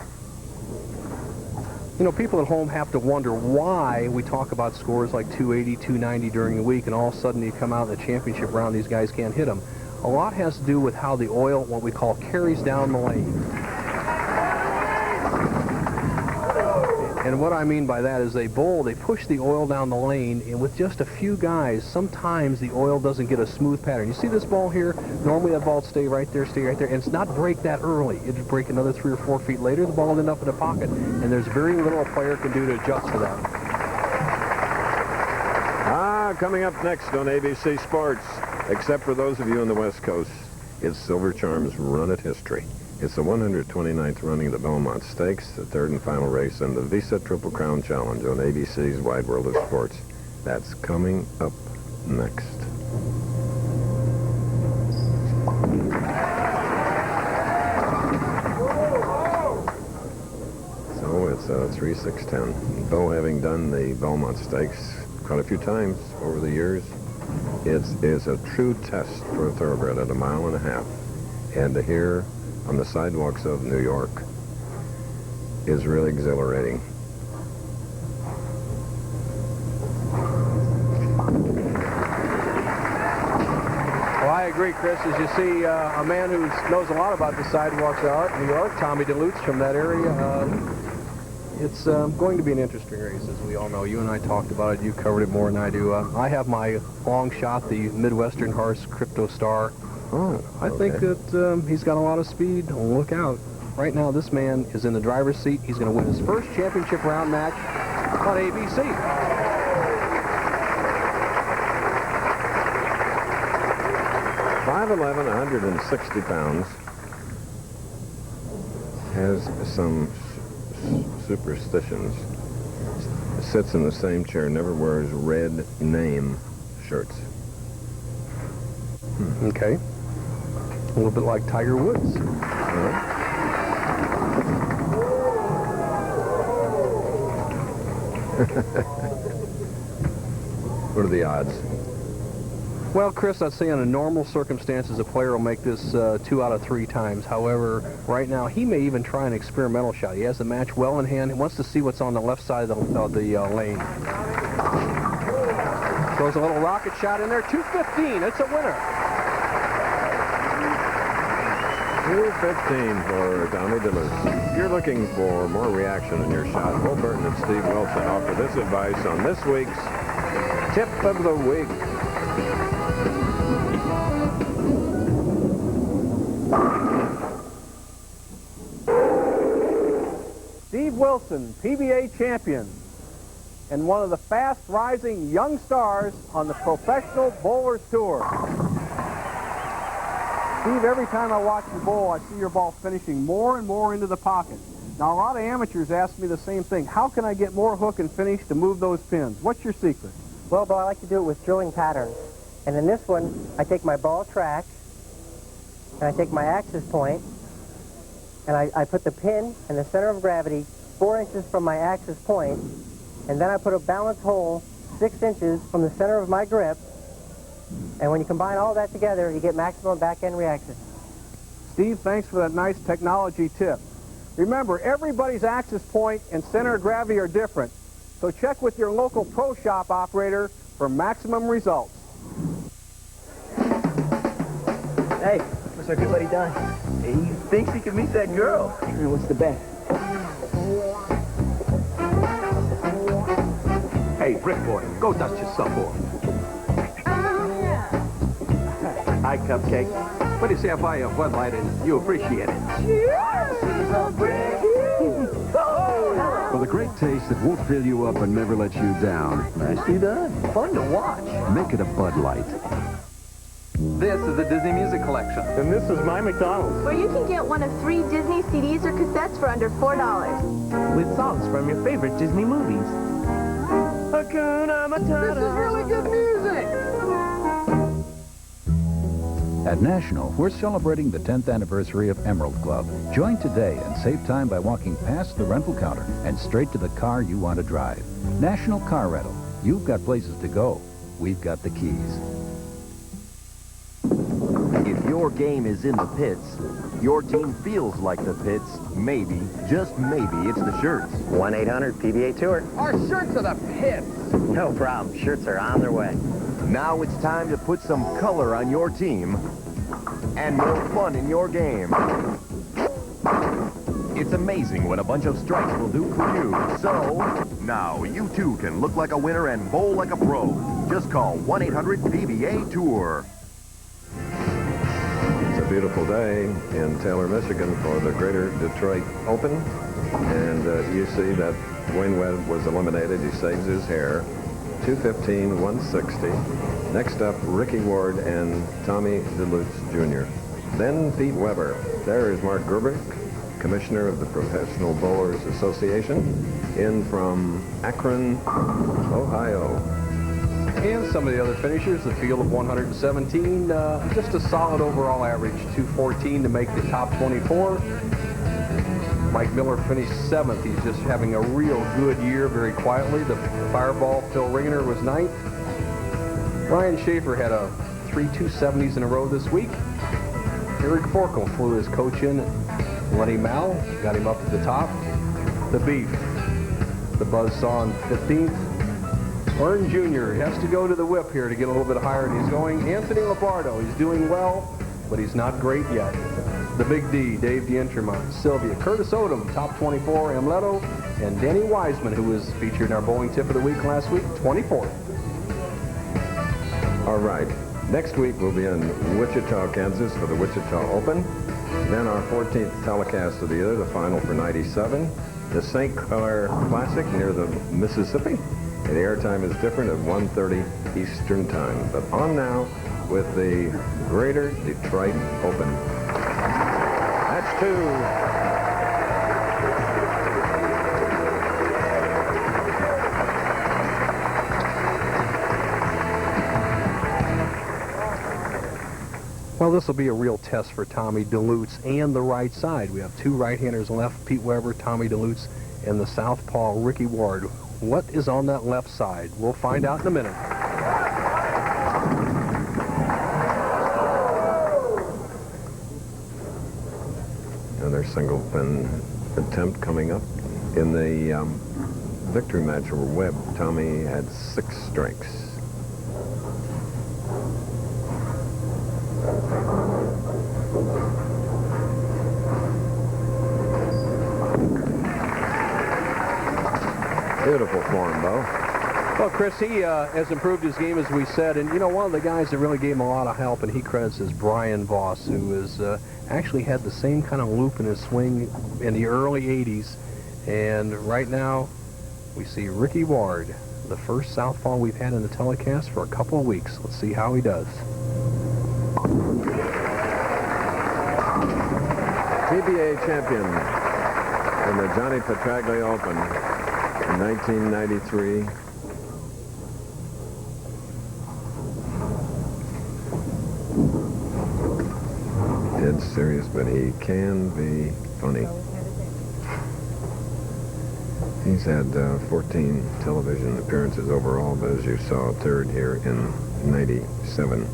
B: You know, people at home have to wonder why we talk about scores like 280, 290 during the week, and all of a sudden you come out in the championship round, these guys can't hit them. A lot has to do with how the oil, what we call, carries down the lane. And what I mean by that is they bowl, they push the oil down the lane, and with just a few guys, sometimes the oil doesn't get a smooth pattern. You see this ball here? Normally that ball would stay right there, and it's not break that early. It'd break another 3 or 4 feet later, the ball would end up in the pocket, and there's very little a player can do to adjust for that.
A: Coming up next on ABC Sports, except for those of you on the West Coast, it's Silver Charm's Run It History. It's the 129th running of the Belmont Stakes, the third and final race in the Visa Triple Crown Challenge on ABC's Wide World of Sports. That's coming up next. So it's 3-6-10. Bo, having done the Belmont Stakes quite a few times over the years, it is a true test for a thoroughbred at 1.5 miles. And to hear on the sidewalks of New York is really exhilarating.
B: Well, I agree, Chris. As you see, a man who knows a lot about the sidewalks out in New York, Tommy Delutz from that area, it's going to be an interesting race, as we all know. You and I talked about it. You covered it more than I do. I have my long shot, the Midwestern horse, Crypto Star. I think that he's got a lot of speed. Look out. Right now, this man is in the driver's seat. He's going to win his first championship round match on ABC.
A: 5'11", 160 pounds. Has some superstitions. Sits in the same chair, never wears red name shirts.
B: Okay. A little bit like Tiger Woods.
A: What are the odds?
B: Well, Chris, I'd say under normal circumstances, a player will make this 2 out of 3 times. However, right now, he may even try an experimental shot. He has the match well in hand. He wants to see what's on the left side of the lane. Throws a little rocket shot in there. 215. It's a winner.
A: 215 for Tommy Delutz. If you're looking for more reaction in your shot, Will Burton and Steve Wilson offer this advice on this week's Tip of the Week.
B: Wilson, PBA champion, and one of the fast-rising young stars on the Professional Bowlers Tour. Steve, every time I watch you bowl, I see your ball finishing more and more into the pocket. Now, a lot of amateurs ask me the same thing. How can I get more hook and finish to move those pins? What's your secret?
C: Well, Bill, I like to do it with drilling patterns. And in this one, I take my ball track, and I take my axis point, and I put the pin in the center of gravity 4 inches from my axis point, and then I put a balance hole 6 inches from the center of my grip, and when you combine all that together, you get maximum back-end reaction.
B: Steve, thanks for that nice technology tip. Remember, everybody's axis point and center of gravity are different, so check with your local pro shop operator for maximum results.
F: Hey, what's our good buddy Don? He thinks he can meet that girl. What's the bet?
Q: Hey, Brick Boy, go dust your subboard. Hi, Cupcake. What do you say I buy you a Bud Light and you appreciate it?
L: For the great taste that won't fill you up and never let you down.
F: Nicely done. Fun to watch.
L: Make it a Bud Light.
M: This is the Disney Music Collection.
Y: And this is my McDonald's.
N: Where you can get one of 3 Disney CDs or cassettes for under $4.
F: With songs from your favorite Disney movies. Hakuna Matata.
N: This is really good music.
P: At National, we're celebrating the 10th anniversary of Emerald Club. Join today and save time by walking past the rental counter and straight to the car you want to drive. National Car Rental. You've got places to go. We've got the keys.
O: If your game is in the pits, your team feels like the pits, maybe, just maybe, it's the shirts.
F: 1-800-PBA Tour.
O: Our shirts are the pits.
F: No problem. Shirts are on their way.
O: Now it's time to put some color on your team and more fun in your game. It's amazing what a bunch of stripes will do for you. So, now you too can look like a winner and bowl like a pro. Just call 1-800-PBA Tour.
A: It's a beautiful day in Taylor, Michigan for the Greater Detroit Open. And you see that Wayne Webb was eliminated. He saves his hair. 215, 160. Next up, Ricky Ward and Tommy Delutz Jr. Then Pete Weber. There is Mark Gerber, Commissioner of the Professional Bowlers Association, in from Akron, Ohio.
B: And some of the other finishers, the field of 117, just a solid overall average, 214 to make the top 24. Mike Miller finished 7th. He's just having a real good year very quietly. The Fireball, Phil Ringner, was 9th. Ryan Schaefer had 3 270s in a row this week. Eric Forkel flew his coach in. Lenny Mal got him up at the top. The Beef, the Buzzsaw in 15th. Vern Jr. has to go to the whip here to get a little bit higher, and he's going. Anthony Lombardo, he's doing well, but he's not great yet. The Big D, Dave D'Entremont, Sylvia, Curtis Odom, top 24, Amleto, and Danny Wiseman, who was featured in our bowling tip of the week last week, 24th.
A: All right. Next week we'll be in Wichita, Kansas for the Wichita Open. Then our 14th telecast of the year, the final for 97. The St. Clair Classic near the Mississippi. And the airtime is different at 1:30 Eastern Time. But on now with the Greater Detroit Open. That's 2.
B: Well, this will be a real test for Tommy Delutz and the right side. We have 2 right-handers left, Pete Weber, Tommy Delutz, and the southpaw Ricky Ward. What is on that left side? We'll find out in a minute.
A: Another single pin attempt coming up. In the victory match over Webb, Tommy had 6 strikes. Beautiful form, Bo.
B: Well, Chris, he has improved his game, as we said, and, you know, one of the guys that really gave him a lot of help, and he credits, is Brian Voss, who has actually had the same kind of loop in his swing in the early 80s And right now, we see Ricky Ward, the first southpaw we've had in the telecast for a couple of weeks. Let's see how he does.
A: TBA champion in the Johnny Petraglia Open in 1993. Dead serious, but he can be funny. He's had 14 television appearances overall, but as you saw, third here in 97.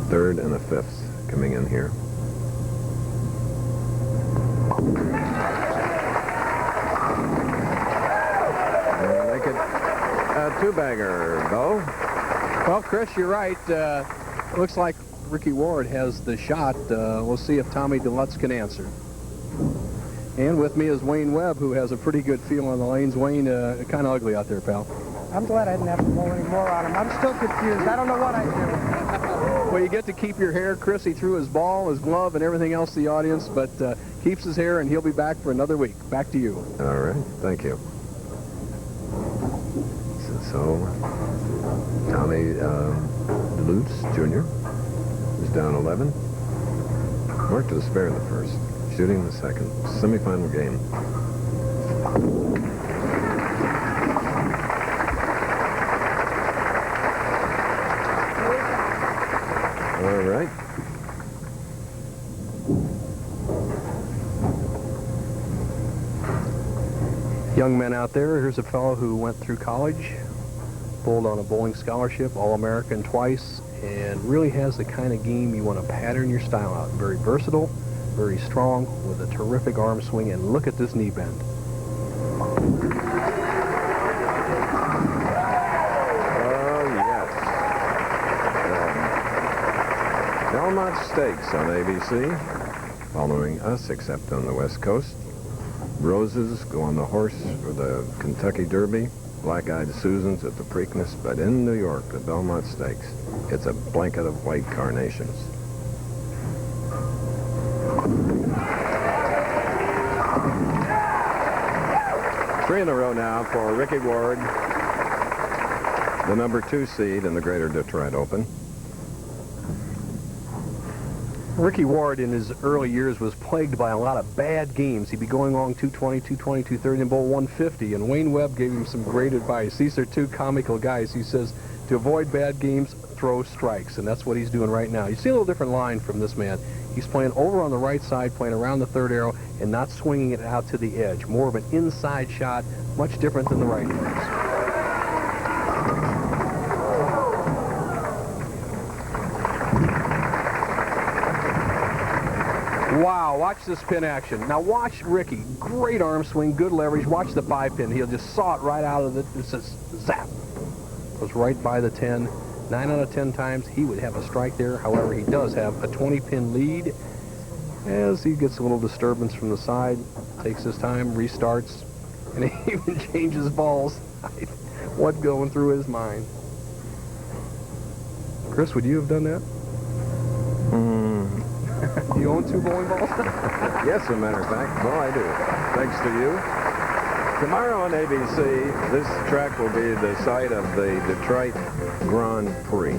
A: Third and a fifth coming in here. Make it a two-bagger, Bo.
B: Well, Chris, you're right. Looks like Ricky Ward has the shot. We'll see if Tommy Delutz can answer. And with me is Wayne Webb, who has a pretty good feel on the lanes. Wayne, kind of ugly out there, pal.
I: I'm glad I didn't have to blow any more on him. I'm still confused. I don't know what I do.
B: Well, you get to keep your hair. Chris, he threw his ball, his glove, and everything else to the audience, but keeps his hair, and he'll be back for another week. Back to you.
A: All right. Thank you. So Tommy Delutz Jr. is down 11. Mark to the spare in the first. Shooting the second. Semi-final game. All right.
B: Young men out there, here's a fellow who went through college, bowled on a bowling scholarship, All-American twice, and really has the kind of game you want to pattern your style out. Very versatile, very strong, with a terrific arm swing, and look at this knee bend.
A: Oh, yes. Belmont Stakes on ABC, following us, except on the West Coast. Roses go on the horse for the Kentucky Derby. Black-eyed Susans at the Preakness, but in New York, the Belmont Stakes, it's a blanket of white carnations. Three in a row now for Ricky Ward, the number 2 seed in the Greater Detroit Open.
B: Ricky Ward in his early years was plagued by a lot of bad games. He'd be going along 220, 220, 230, and bowl 150, and Wayne Webb gave him some great advice. These are two comical guys. He says, to avoid bad games, throw strikes, and that's what he's doing right now. You see a little different line from this man. He's playing over on the right side, playing around the third arrow, and not swinging it out to the edge. More of an inside shot, much different than the right hands. Wow, watch this pin action. Now watch Ricky. Great arm swing, good leverage. Watch the 5-pin. He'll just saw it right out of the, it says zap. Goes right by the 10. 9 out of 10 times he would have a strike there. However, he does have a 20-pin lead as he gets a little disturbance from the side. Takes his time, restarts, and he even changes balls. What going through his mind? Chris, would you have done that? You own 2 bowling balls?
A: Yes, as a matter of fact. Well, I do. Thanks to you. Tomorrow on ABC, this track will be the site of the Detroit Grand Prix.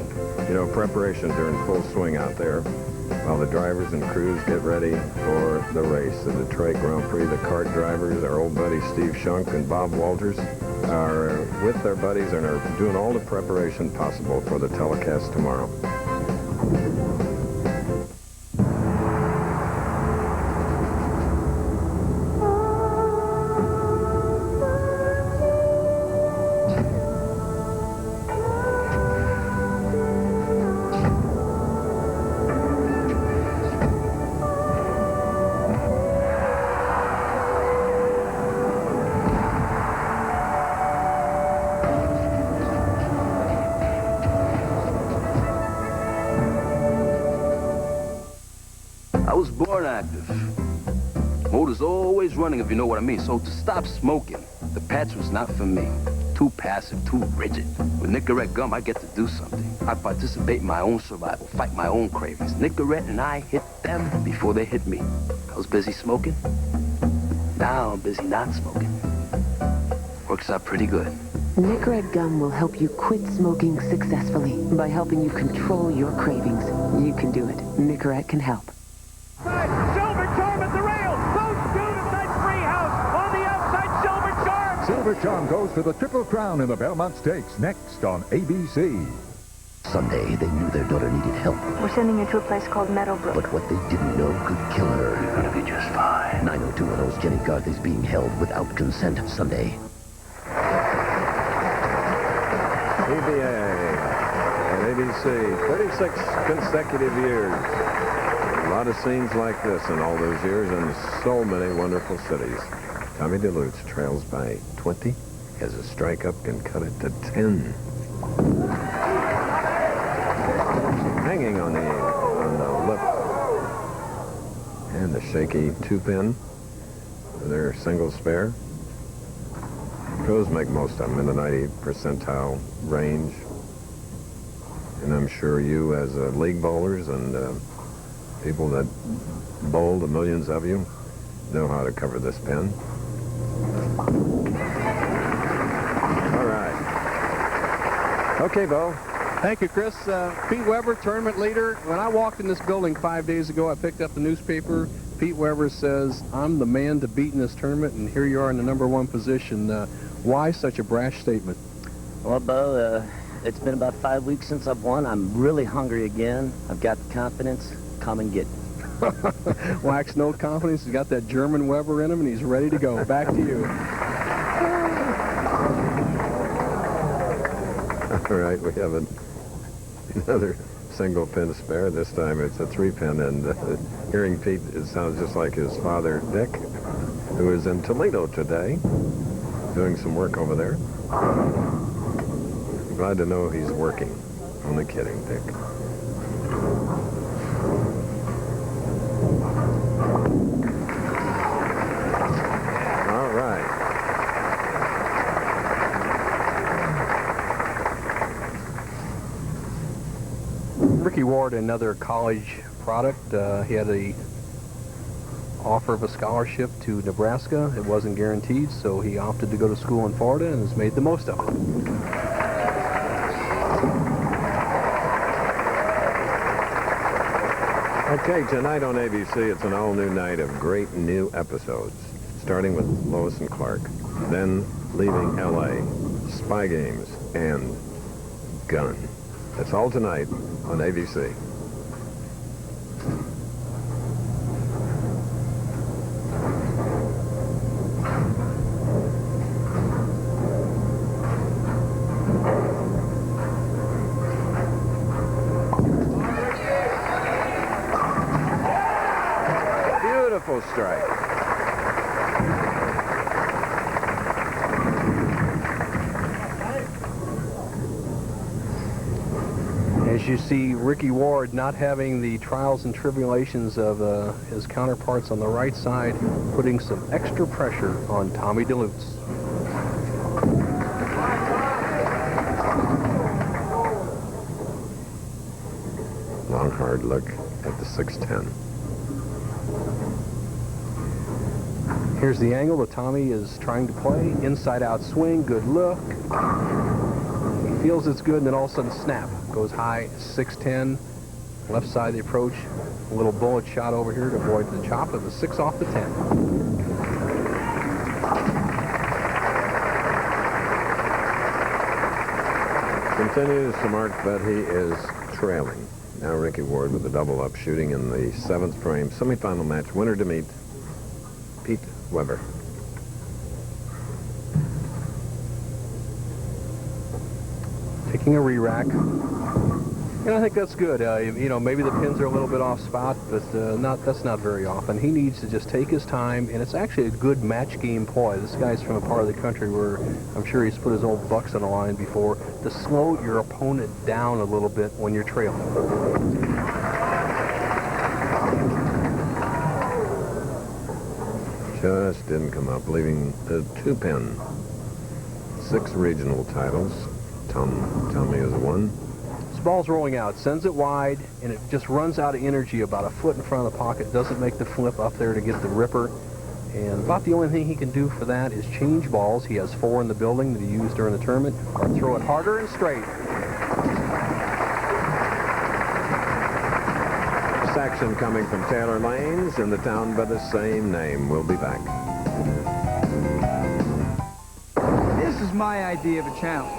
A: You know, preparations are in full swing out there while the drivers and crews get ready for the race. The Detroit Grand Prix, the kart drivers, our old buddies Steve Shunk and Bob Walters, are with their buddies and are doing all the preparation possible for the telecast tomorrow.
Q: I was born active. Motor's always running, if you know what I mean. So to stop smoking, the patch was not for me. Too passive, too rigid. With Nicorette gum, I get to do something. I participate in my own survival, fight my own cravings. Nicorette and I hit them before they hit me. I was busy smoking. Now I'm busy not smoking. Works out pretty good.
R: Nicorette gum will help you quit smoking successfully by helping you control your cravings. You can do it. Nicorette can help.
K: Silver Charm at the rail. Goes due to Knight Freehouse. On the outside, Silver Charm.
S: Silver Charm goes for the Triple Crown in the Belmont Stakes, next on ABC.
T: Someday, they knew their daughter needed help.
N: We're sending her to a place called Meadowbrook.
T: But what they didn't know could kill her.
Q: You're gonna be just fine.
T: 90210's Jenny Garth is being held without consent Sunday.
A: PBA and ABC, 36 consecutive years. A lot of scenes like this in all those years and so many wonderful cities. Tommy Delutz trails by 20 as a strike-up can cut it to 10. Hanging on the lip. And the shaky two-pin. Their single spare. Pros make most of them in the 90 percentile range. And I'm sure you as league bowlers and people that bowl, the millions of you, know how to cover this pin. All right. Okay, Bo.
B: Thank you, Chris. Pete Weber, tournament leader. When I walked in this building 5 days ago, I picked up the newspaper. Pete Weber says, I'm the man to beat in this tournament, and here you are in the #1 position. Why such a brash statement?
U: Well, Bo, it's been about 5 weeks since I've won. I'm really hungry again. I've got the confidence. Come and get me.
B: Wax no confidence. He's got that German Weber in him, and he's ready to go. Back to you.
A: All right, we have another single pin spare. This time it's a 3-pin, and hearing Pete, it sounds just like his father, Dick, who is in Toledo today, doing some work over there. Glad to know he's working. Only kidding, Dick. All right.
B: Ricky Ward, another college product. He had a offer of a scholarship to Nebraska. It wasn't guaranteed, so he opted to go to school in Florida and has made the most of it.
A: Okay, tonight on ABC, it's an all-new night of great new episodes, starting with Lois and Clark, then leaving L.A., Spy Games, and Gun. That's all tonight on ABC. Beautiful strike.
B: As you see, Ricky Ward not having the trials and tribulations of his counterparts on the right side, putting some extra pressure on Tommy Delutz.
A: Long, hard look at the 610.
B: Here's the angle that Tommy is trying to play. Inside-out swing, good look. He feels it's good, and then all of a sudden, snap. Goes high, 610. Left side of the approach. A little bullet shot over here to avoid the chop of the 6 off the 10.
A: Continues to mark that he is trailing. Now Ricky Ward with a double-up shooting in the 7th frame. Semifinal match. Winner to meet Pete Weber.
B: Taking a re-rack. And I think that's good. You know, maybe the pins are a little bit off spot, but that's not very often. He needs to just take his time, and it's actually a good match game ploy. This guy's from a part of the country where I'm sure he's put his old bucks on the line before, to slow your opponent down a little bit when you're trailing.
A: Just didn't come up, leaving the 2-pin. 6 regional titles. Tommy has 1.
B: Ball's rolling out, sends it wide, and it just runs out of energy about a foot in front of the pocket, doesn't make the flip up there to get the ripper, And about the only thing he can do for that is change balls. He has 4 in the building that he used during the tournament, or throw it harder and straight.
A: This action coming from Taylor Lanes in the town by the same name. We'll be back.
E: This is my idea of a challenge.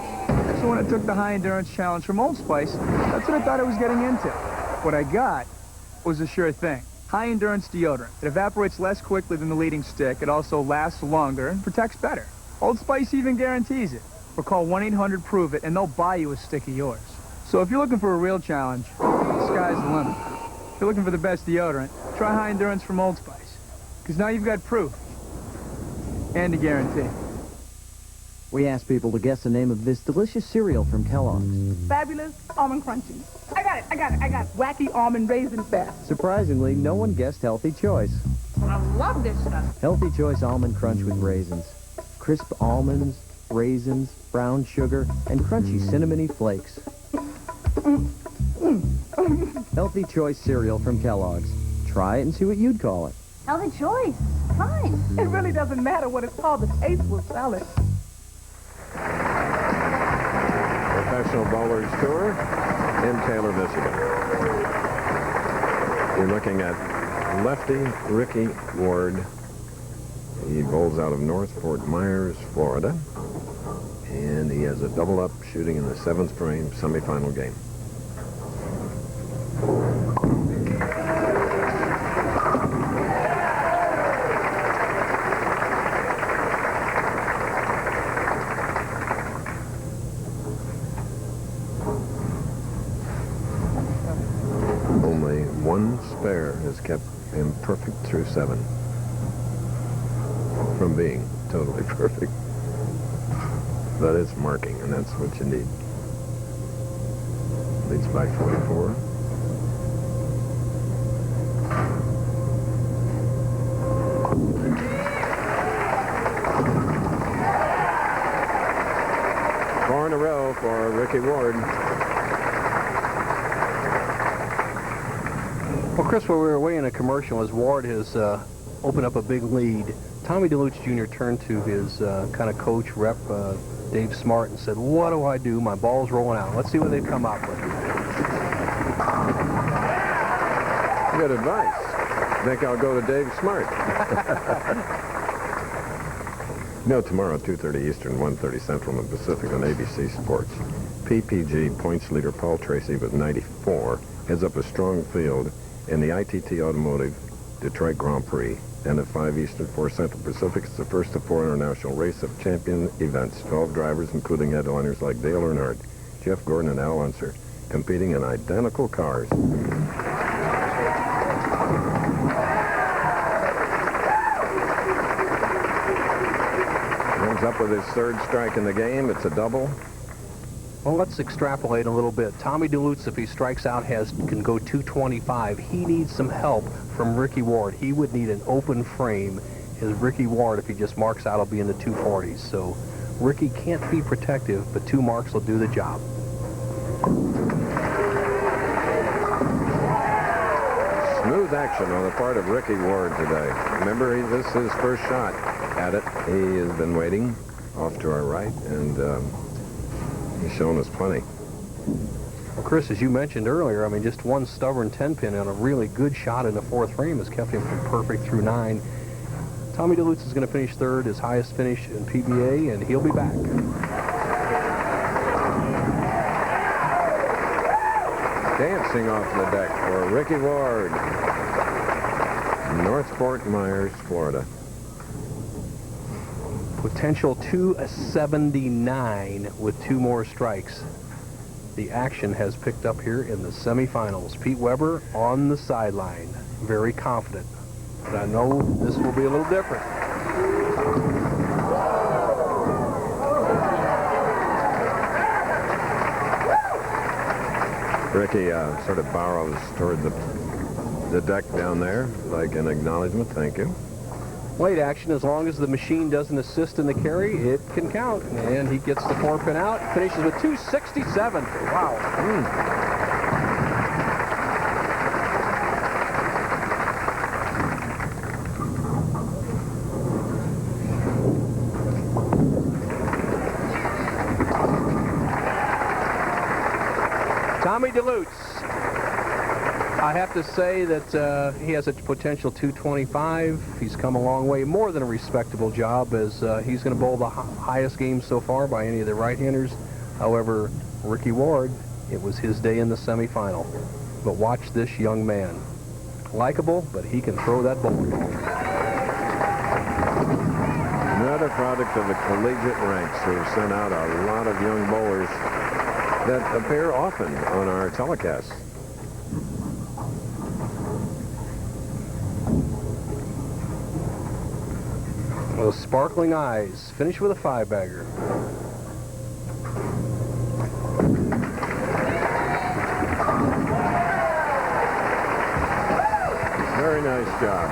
E: So when I took the high endurance challenge from Old Spice, that's what I thought I was getting into. What I got was a sure thing. High endurance deodorant. It evaporates less quickly than the leading stick. It also lasts longer and protects better. Old Spice even guarantees it. Or call 1-800-PROVE-IT and they'll buy you a stick of yours. So if you're looking for a real challenge, the sky's the limit. If you're looking for the best deodorant, try high endurance from Old Spice. Because now you've got proof. And a guarantee.
F: We asked people to guess the name of this delicious cereal from Kellogg's.
G: Fabulous almond crunchies. I got it. Wacky almond raisin fest.
F: Surprisingly, no one guessed Healthy Choice.
G: I love this stuff.
F: Healthy Choice Almond Crunch with raisins. Crisp almonds, raisins, brown sugar, and crunchy cinnamony flakes. Healthy Choice cereal from Kellogg's. Try it and see what you'd call it.
G: Healthy choice. Fine. It really doesn't matter what it's called. The taste will sell it.
A: Professional Bowlers Tour in Taylor, Michigan. You're looking at lefty Ricky Ward. He bowls out of North Fort Myers, Florida. And he has a double-up shooting in the 7th frame semifinal game. Only one spare has kept him perfect through 7 from being totally perfect. But it's marking, and that's what you need. Leads by 44. Four in a row for Ricky Ward.
B: Well, Chris, while we were away in a commercial, as Ward has opened up a big lead, Tommy Delutz Jr. turned to his kind of coach, rep, Dave Smart, and said, what do I do? My ball's rolling out. Let's see what they come up with.
A: Good advice. I think I'll go to Dave Smart. Tomorrow, 2:30 Eastern, 1:30 Central in the Pacific on ABC Sports. PPG points leader Paul Tracy with 94 heads up a strong field in the ITT Automotive Detroit Grand Prix. And at 5 Eastern, 4 Central Pacific, it's the first of 4 international race of champion events. 12 drivers, including headliners like Dale Earnhardt, Jeff Gordon, and Al Unser, competing in identical cars. Comes up with his 3rd strike in the game. It's a double.
B: Well, let's extrapolate a little bit. Tommy Delutz, if he strikes out, can go 225. He needs some help from Ricky Ward. He would need an open frame. As Ricky Ward, if he just marks out, will be in the 240s. So Ricky can't be protective, but 2 marks will do the job.
A: Smooth action on the part of Ricky Ward today. Remember, this is his first shot at it. He has been waiting off to our right, and he's shown us plenty.
B: Well, Chris, as you mentioned earlier, I mean, just one stubborn 10-pin on a really good shot in the 4th frame has kept him from perfect through 9. Tommy Delutz is going to finish 3rd, his highest finish in PBA, and he'll be back.
A: Dancing off the deck for Ricky Ward. North Fort Myers, Florida.
B: Potential 279 with 2 more strikes. The action has picked up here in the semifinals. Pete Weber on the sideline, very confident. But I know this will be a little different.
A: Ricky sort of borrows toward the deck down there, like an acknowledgement. Thank you.
B: Late action, as long as the machine doesn't assist in the carry, it can count. And he gets the 4-pin out, finishes with 267. Wow. Tommy Delutz. I have to say that he has a potential 225. He's come a long way, more than a respectable job, as he's going to bowl the highest game so far by any of the right-handers. However, Ricky Ward, it was his day in the semifinal. But watch this young man. Likable, but he can throw that bowling ball.
A: Another product of the collegiate ranks who have sent out a lot of young bowlers that appear often on our telecasts.
B: Those sparkling eyes. Finish with a 5-bagger.
A: Very nice job.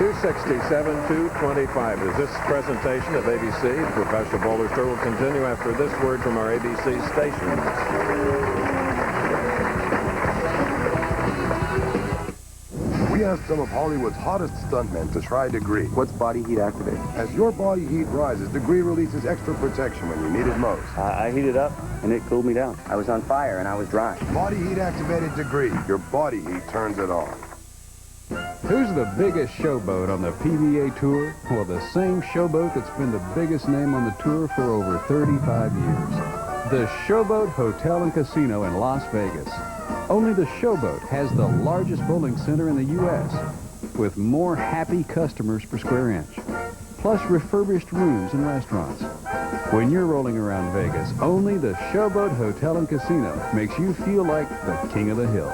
A: 267, 225 is this presentation of ABC. The Professional Bowlers Tour will continue after this word from our ABC stations.
H: We asked some of Hollywood's hottest stuntmen to try Degree. What's body heat activate? As your body heat rises, Degree releases extra protection when you need it most.
Y: I heated up, and it cooled me down. I was on fire, and I was dry.
H: Body heat activated Degree. Your body heat turns it on.
L: Who's the biggest showboat on the PBA Tour? Well, the same showboat that's been the biggest name on the tour for over 35 years. The Showboat Hotel and Casino in Las Vegas. Only the Showboat has the largest bowling center in the U.S. with more happy customers per square inch, plus refurbished rooms and restaurants. When you're rolling around Vegas, only the Showboat Hotel and Casino makes you feel like the king of the hill.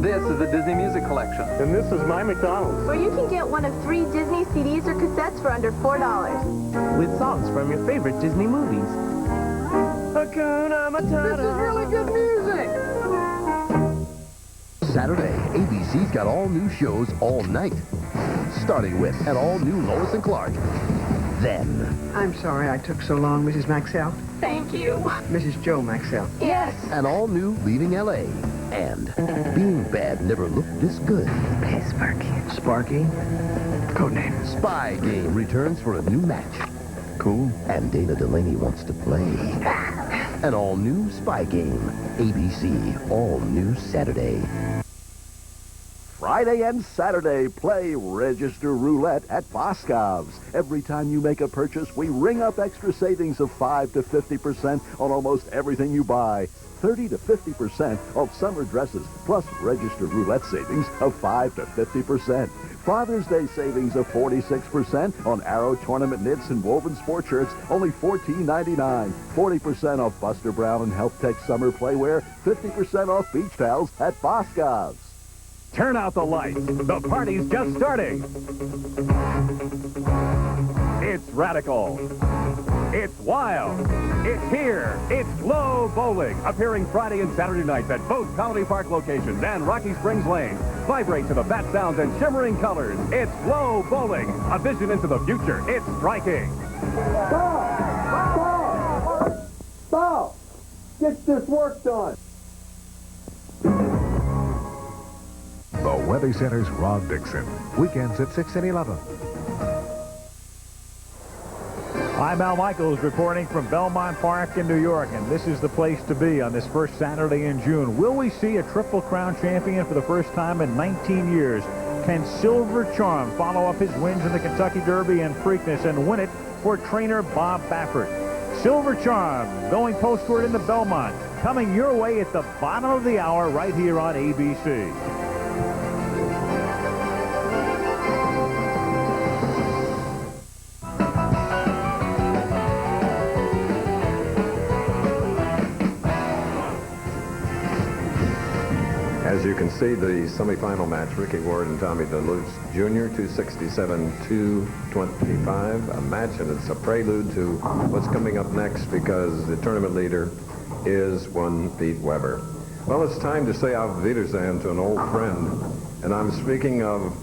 M: This is the Disney Music Collection. And this is my McDonald's.
N: Where you can get one of 3 Disney CDs or cassettes for under $4.
F: With songs from your favorite Disney movies. Hakuna Matata.
G: This is really good music.
T: Saturday, ABC's got all new shows all night. Starting with an all-new Lois and Clark. Then...
J: I'm sorry I took so long, Mrs. Maxell.
N: Thank you.
J: Mrs. Joe Maxell.
N: Yes.
T: An all-new Leaving L.A. And Being Bad Never Looked This Good.
J: Hey, Sparky. Sparky? Codename.
T: Spy Game returns for a new match. Cool. And Dana Delaney wants to play. An all-new Spy Game. ABC, all new Saturday.
V: Friday and Saturday, play Register Roulette at Boscov's. Every time you make a purchase, we ring up extra savings of 5 to 50% on almost everything you buy. 30 to 50% off summer dresses, plus Register Roulette savings of 5 to 50%. Father's Day savings of 46% on Arrow Tournament knits and woven sport shirts, only $14.99. 40% off Buster Brown and Health Tech summer playwear, 50% off beach towels at Boscov's.
K: Turn out the lights. The party's just starting. It's radical. It's wild. It's here. It's Glow Bowling, appearing Friday and Saturday nights at both Colony Park locations and Rocky Springs Lane. Vibrate to the bat sounds and shimmering colors. It's Glow Bowling, a vision into the future. It's striking.
W: Stop! Get this work done.
S: The Weather Center's Ron Dixon. Weekends at 6 and 11.
K: I'm Al Michaels reporting from Belmont Park in New York, and this is the place to be on this first Saturday in June. Will we see a Triple Crown champion for the first time in 19 years? Can Silver Charm follow up his wins in the Kentucky Derby and Preakness and win it for trainer Bob Baffert? Silver Charm going postward into Belmont, coming your way at the bottom of the hour right here on ABC.
A: As you can see, the semifinal match, Ricky Ward and Tommy Delutz Jr., 267-225, a match, and it's a prelude to what's coming up next because the tournament leader is one Pete Weber. Well, it's time to say auf Wiedersehen to an old friend, and I'm speaking of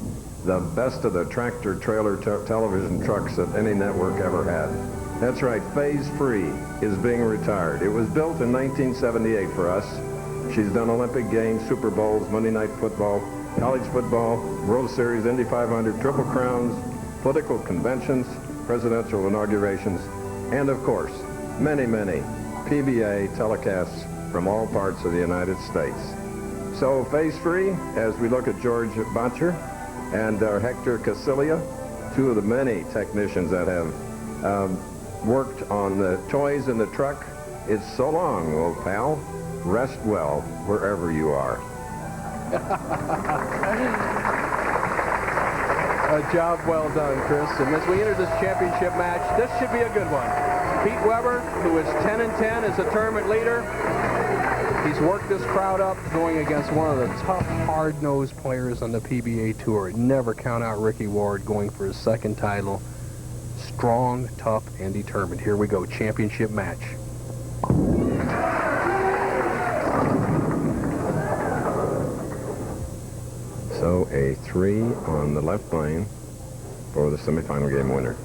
A: the best of the tractor-trailer television trucks that any network ever had. That's right, Phase Free is being retired. It was built in 1978 for us. She's done Olympic Games, Super Bowls, Monday Night Football, college football, World Series, Indy 500, Triple Crowns, political conventions, presidential inaugurations, and of course, many, many PBA telecasts from all parts of the United States. So phase 3, as we look at George Botcher and Hector Casilia, two of the many technicians that have worked on the toys in the truck. It's so long, old pal. Rest well wherever you are.
B: A job well done, Chris. And as we enter this championship match, this should be a good one. Pete Weber, who is 10-10 as a tournament leader, he's worked this crowd up going against one of the tough, hard-nosed players on the PBA Tour. Never count out Ricky Ward going for his second title. Strong, tough, and determined. Here we go, championship match.
A: So a 3 on the left lane for the semifinal game winner.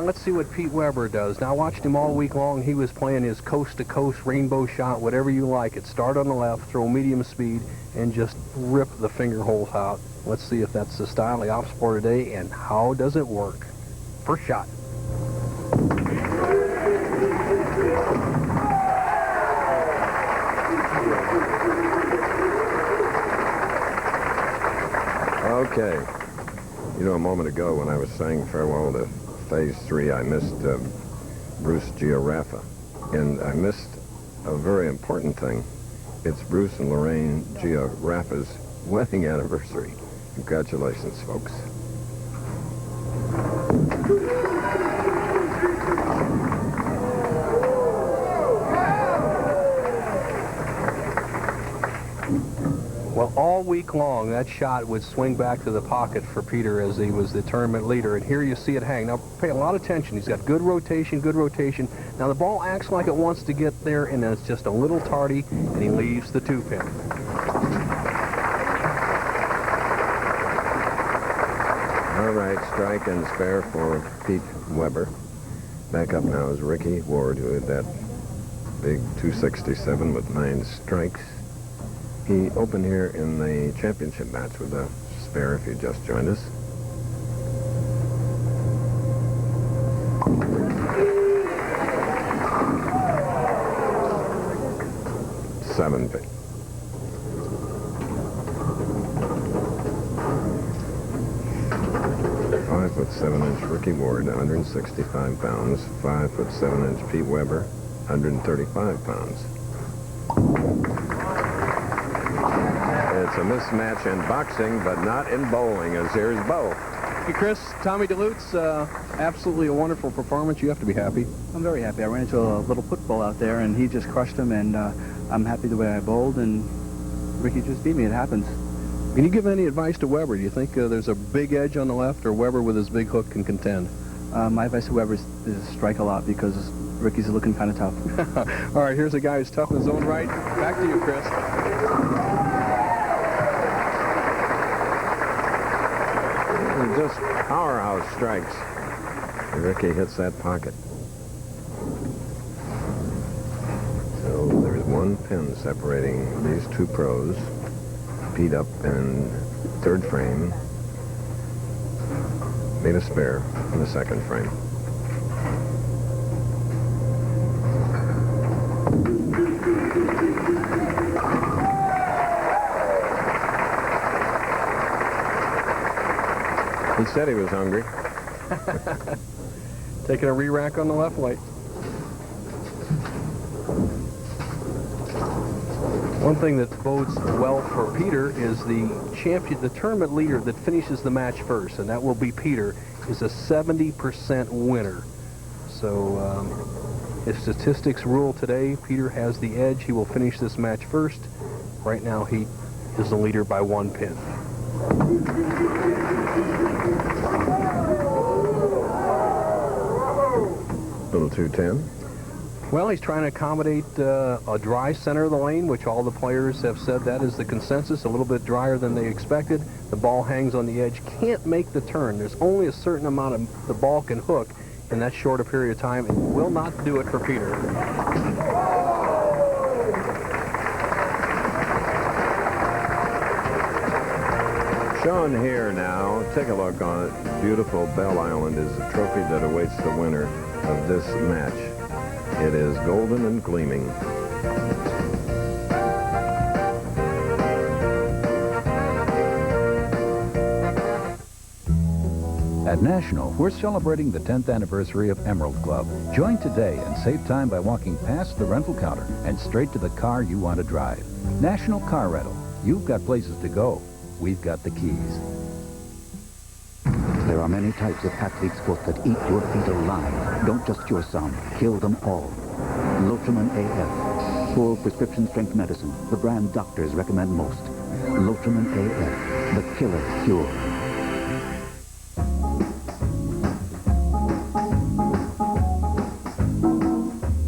B: Let's see what Pete Weber does. Now, I watched him all week long. He was playing his coast-to-coast rainbow shot, whatever you like it. Start on the left, throw medium speed, and just rip the finger holes out. Let's see if that's the style of the off sport today, and how does it work? First shot.
A: Okay. You know, a moment ago when I was saying farewell to Phase 3, I missed Bruce Giaraffa, and I missed a very important thing. It's Bruce and Lorraine Giaraffa's wedding anniversary. Congratulations, folks.
B: Well, all week long, that shot would swing back to the pocket for Peter as he was the tournament leader. And here you see it hang. Now, pay a lot of attention. He's got good rotation, good rotation. Now, the ball acts like it wants to get there, and it's just a little tardy, and he leaves the 2-pin.
A: All right, strike and spare for Pete Weber. Back up now is Ricky Ward, who had that big 267 with 9 strikes. He opened here in the championship match with a spare if you just joined us. Seven. 5'7" Ricky Ward, 165 pounds. 5'7" Pete Weber, 135 pounds. It's a mismatch in boxing, but not in bowling, as here's Bo.
B: Hey, Chris, Tommy Delutz, absolutely a wonderful performance. You have to be happy.
E: I'm very happy. I ran into a little football out there, and he just crushed him, and I'm happy the way I bowled, and Ricky just beat me. It happens.
B: Can you give any advice to Weber? Do you think there's a big edge on the left, or Weber with his big hook can contend?
E: My advice to Weber is strike a lot, because Ricky's looking kind of tough.
B: All right, here's a guy who's tough in his own right. Back to you, Chris.
A: Just powerhouse strikes. Ricky hits that pocket. So there's 1 pin separating these two pros. Pete up in 3rd frame. Made a spare in the 2nd frame. He said he was hungry.
B: Taking a re-rack on the left light. One thing that bodes well for Peter is the tournament leader that finishes the match first, and that will be Peter, is a 70% winner. So if statistics rule today, Peter has the edge. He will finish this match first. Right now, he is the leader by 1 pin.
A: Little 210.
B: Well, he's trying to accommodate a dry center of the lane, which all the players have said that is the consensus, a little bit drier than they expected. The ball hangs on the edge, can't make the turn. There's only a certain amount of the ball can hook in that short a period of time, and will not do it for Peter.
A: Shown here now, take a look on it. Beautiful Bell Island is the trophy that awaits the winner of this match. It is golden and gleaming.
S: At National, we're celebrating the 10th anniversary of Emerald Club. Join today and save time by walking past the rental counter and straight to the car you want to drive. National Car Rental. You've got places to go. We've got the keys.
C: There are many types of athlete's foot that eat your feet alive. Don't just cure some, kill them all. Lotrimin AF. Full prescription strength medicine. The brand doctors recommend most. Lotrimin AF. The killer cure.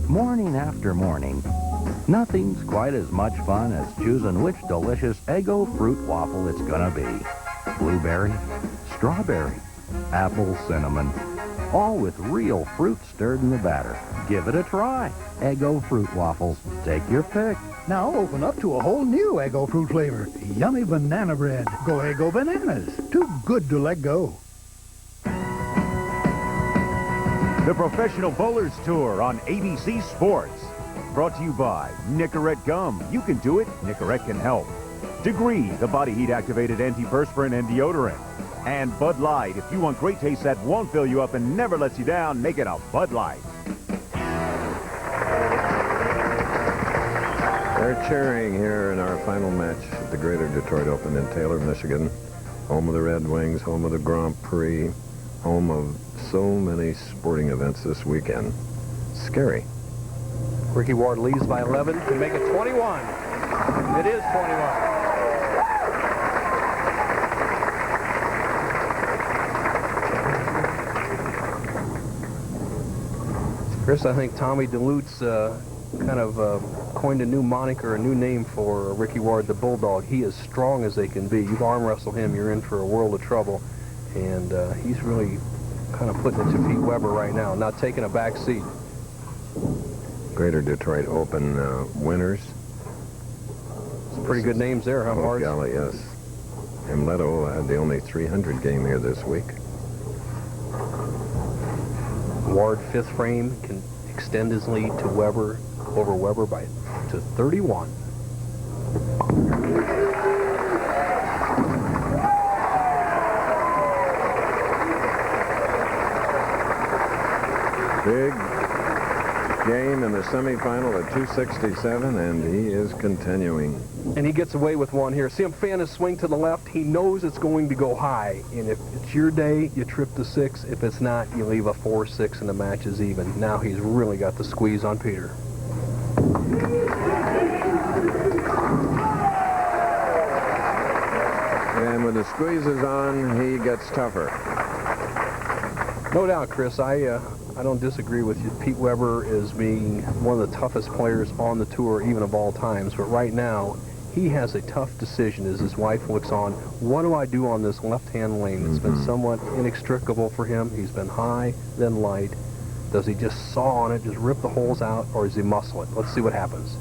D: Morning after morning, nothing's quite as much fun as choosing which delicious Eggo fruit waffle it's gonna be. Blueberry, strawberry, apple, cinnamon, all with real fruit stirred in the batter. Give it a try. Eggo fruit waffles. Take your pick.
O: Now open up to a whole new Eggo fruit flavor. Yummy banana bread. Go Eggo bananas. Too good to let go.
K: The Professional Bowlers Tour on ABC Sports. Brought to you by Nicorette Gum. You can do it. Nicorette can help. Degree, the body heat activated antiperspirant and deodorant. And Bud Light. If you want great taste that won't fill you up and never lets you down, make it a Bud Light.
A: They're cheering here in our final match at the Greater Detroit Open in Taylor, Michigan. Home of the Red Wings, home of the Grand Prix, home of so many sporting events this weekend. Scary.
B: Ricky Ward leads by 11 to make it 21. It is 21. Chris, I think Tommy Delutz kind of coined a new moniker, a new name for Ricky Ward, the Bulldog. He is strong as they can be. You arm wrestle him, you're in for a world of trouble. And he's really kind of putting it to Pete Weber right now, not taking a back seat.
A: Greater Detroit Open winners.
B: Some pretty good names there, huh, Bart?
A: Golly, yes. Leto had the only 300 game here this week.
B: Ward, fifth frame, can extend his lead to Weber, over Weber to 31.
A: Big game in the semifinal at 267, and he is continuing.
B: And he gets away with one here. See him fan his swing to the left. He knows it's going to go high. And if it's your day, you trip to 6. If it's not, you leave a 4-6 and the match is even. Now he's really got the squeeze on Peter.
A: And when the squeeze is on, he gets tougher.
B: No doubt, Chris. I don't disagree with you. Pete Weber is being one of the toughest players on the tour, even of all times. But right now, he has a tough decision as his wife looks on. What do I do on this left-hand lane? It's been somewhat inextricable for him. He's been high, then light. Does he just saw on it, just rip the holes out, or does he muscle it? Let's see what happens.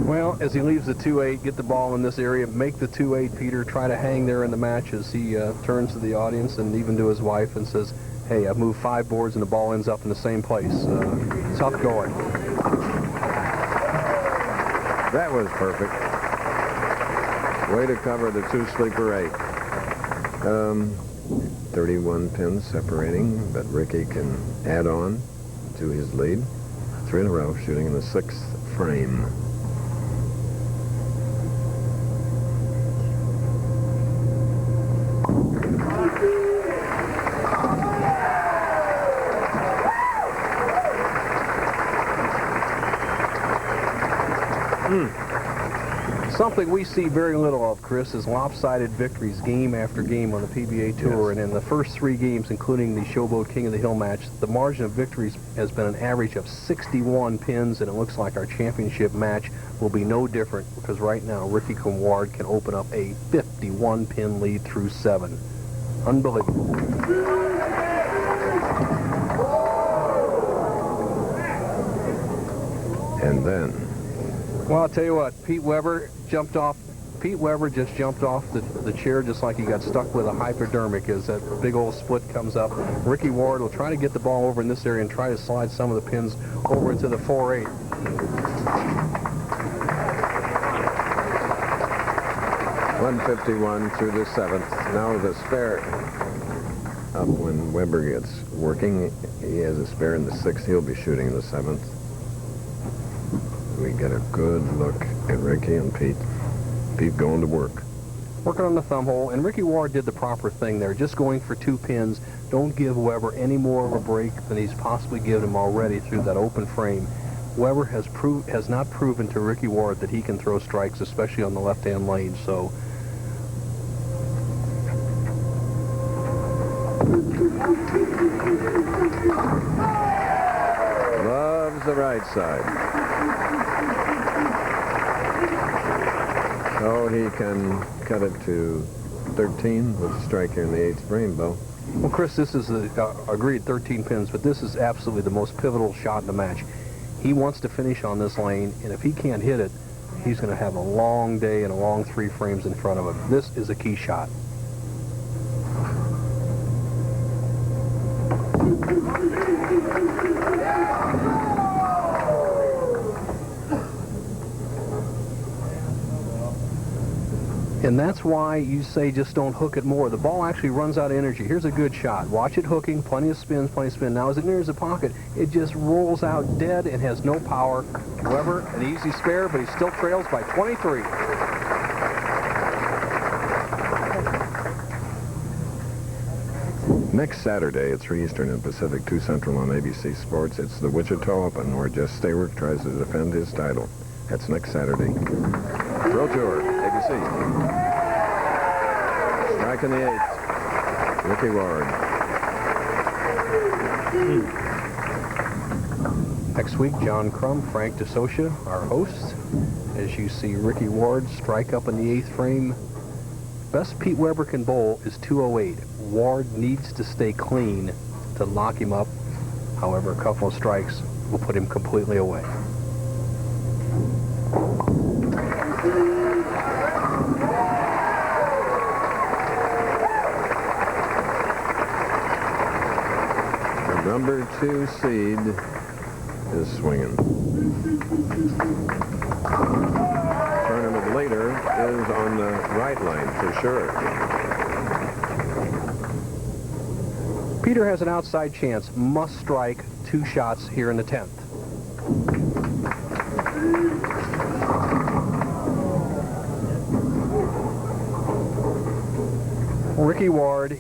B: Well, as he leaves the 2-8, get the ball in this area, make the 2-8, Peter, try to hang there in the match as he turns to the audience and even to his wife and says, hey, I've moved 5 boards and the ball ends up in the same place. Tough going.
A: That was perfect. Way to cover the 2-sleeper 8. 31 pins separating, but Ricky can add on to his lead. 3 in a row, shooting in the 6th frame.
B: Something we see very little of, Chris, is lopsided victories game after game on the PBA Tour. Yes. And in the first 3 games, including the Showboat King of the Hill match, the margin of victories has been an average of 61 pins, and it looks like our championship match will be no different, because right now Ricky Ward can open up a 51-pin lead through 7. Unbelievable.
A: And then,
B: well, I'll tell you what, Pete Weber just jumped off the chair just like he got stuck with a hypodermic as that big old split comes up. Ricky Ward will try to get the ball over in this area and try to slide some of the pins over into the 4-8.
A: .151 through the 7th. Now the spare up when Weber gets working. He has a spare in the 6th. He'll be shooting in the 7th. We get a good look at Ricky and Pete. Pete going to work.
B: Working on the thumb hole, and Ricky Ward did the proper thing there, just going for 2 pins. Don't give Weber any more of a break than he's possibly given him already through that open frame. Weber has not proven to Ricky Ward that he can throw strikes, especially on the left-hand lane, so...
A: Loves the right side. So he can cut it to 13 with a strike here in the 8th frame, Bo.
B: Well, Chris, this is agreed 13 pins, but this is absolutely the most pivotal shot in the match. He wants to finish on this lane, and if he can't hit it, he's going to have a long day and a long 3 frames in front of him. This is a key shot. And that's why you say just don't hook it more. The ball actually runs out of energy. Here's a good shot. Watch it hooking, plenty of spins, plenty of spin. Now as it nears the pocket, it just rolls out dead and has no power. Weber, an easy spare, but he still trails by 23.
A: Next Saturday at 3 Eastern and Pacific, 2 Central on ABC Sports, it's the Wichita Open, where Jess Stayworth tries to defend his title. That's next Saturday. Pro Tour, ABC. Strike in the 8th. Ricky Ward.
B: Next week, John Crum, Frank DeSocia, our hosts. As you see Ricky Ward strike up in the 8th frame. Best Pete Weber can bowl is 208. Ward needs to stay clean to lock him up. However, a couple of strikes will put him completely away.
A: The number 2 seed is swinging. Tournament leader is on the right lane for sure.
B: Peter has an outside chance. Must strike 2 shots here in the 10th. Ricky Ward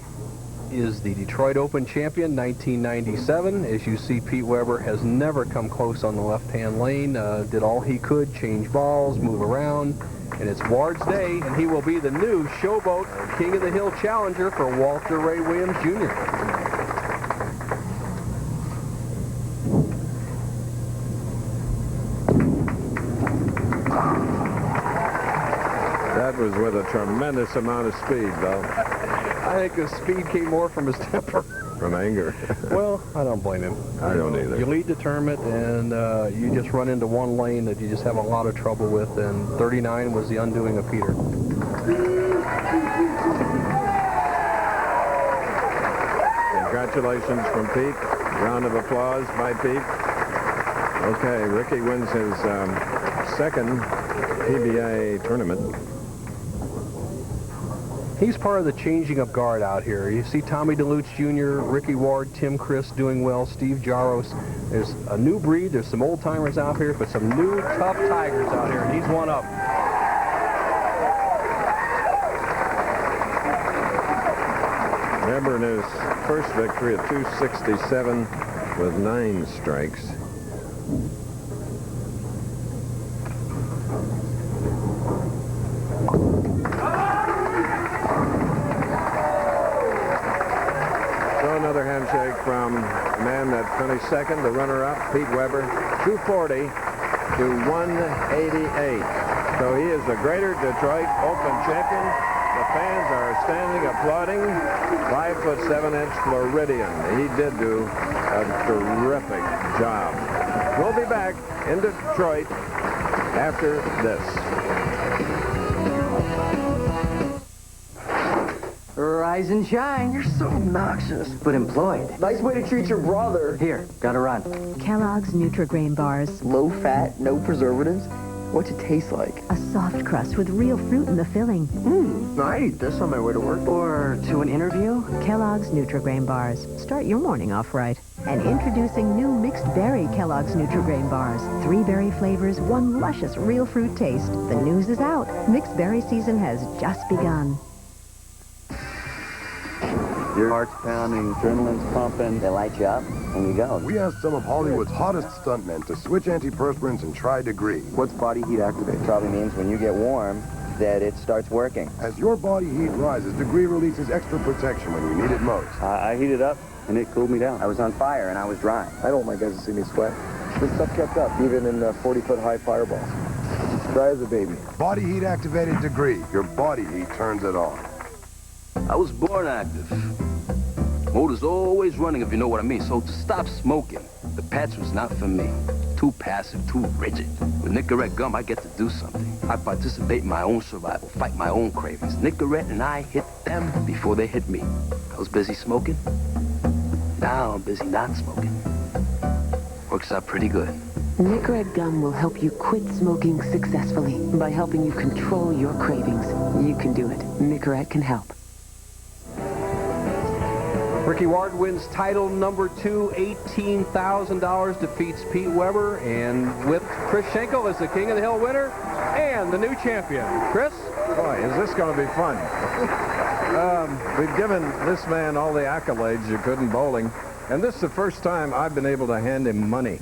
B: is the Detroit Open champion, 1997. As you see, Pete Weber has never come close on the left-hand lane. Did all he could, change balls, move around. And it's Ward's day, and he will be the new Showboat King of the Hill challenger for Walter Ray Williams Jr.
A: That was with a tremendous amount of speed, though.
B: I think the speed came more from his temper.
A: From anger.
B: Well, I don't blame him.
A: I don't either.
B: You lead the tournament, and you just run into one lane that you just have a lot of trouble with, and 39 was the undoing of Peter.
A: Congratulations from Pete. Round of applause by Pete. Okay, Ricky wins his 2nd PBA tournament.
B: He's part of the changing of guard out here. You see Tommy Delutz Jr., Ricky Ward, Tim Chris doing well, Steve Jaros. There's a new breed. There's some old-timers out here, but some new tough tigers out here, and he's one of them.
A: Weber in his first victory at 267 with 9 strikes. from the man that finished second, the runner-up, Pete Weber, 240 to 188. So he is the Greater Detroit Open champion. The fans are standing applauding. 5'7" Floridian. He did do a terrific job. We'll be back in Detroit after this.
I: Rise and shine. You're so obnoxious, but employed. Nice way to treat your brother. Here, gotta run.
P: Kellogg's Nutri-Grain bars.
I: Low fat, no preservatives. What's it taste like?
P: A soft crust with real fruit in the filling.
I: I'd eat this on my way to work. Or to an interview.
P: Kellogg's Nutri-Grain bars. Start your morning off right. And introducing new mixed berry Kellogg's Nutri-Grain bars. 3 berry flavors, 1 luscious real fruit taste. The news is out. Mixed berry season has just begun.
Y: Your heart's pounding, adrenaline's pumping. They light you up, and you go.
H: We asked some of Hollywood's hottest stuntmen to switch antiperspirants and try Degree.
Y: What's body heat activate? Probably means when you get warm, that it starts working.
H: As your body heat rises, Degree releases extra protection when you need it most.
Y: I heated up, and it cooled me down. I was on fire, and I was dry.
W: I don't want my guys to see me sweat. This stuff kept up, even in 40-foot high fireballs. Dry as a baby.
H: Body heat activated Degree. Your body heat turns it on.
Q: I was born active. Motor's always running, if you know what I mean. So to stop smoking, the patch was not for me. Too passive, too rigid. With Nicorette gum, I get to do something. I participate in my own survival, fight my own cravings. Nicorette and I hit them before they hit me. I was busy smoking. Now I'm busy not smoking. Works out pretty good.
R: Nicorette gum will help you quit smoking successfully by helping you control your cravings. You can do it. Nicorette can help.
B: Ricky Ward wins title number 2, $18,000, defeats Pete Weber, and with Chris Schenkel as the King of the Hill winner and the new champion. Chris?
A: Boy, is this going to be fun. We've given this man all the accolades you could in bowling, and this is the first time I've been able to hand him money.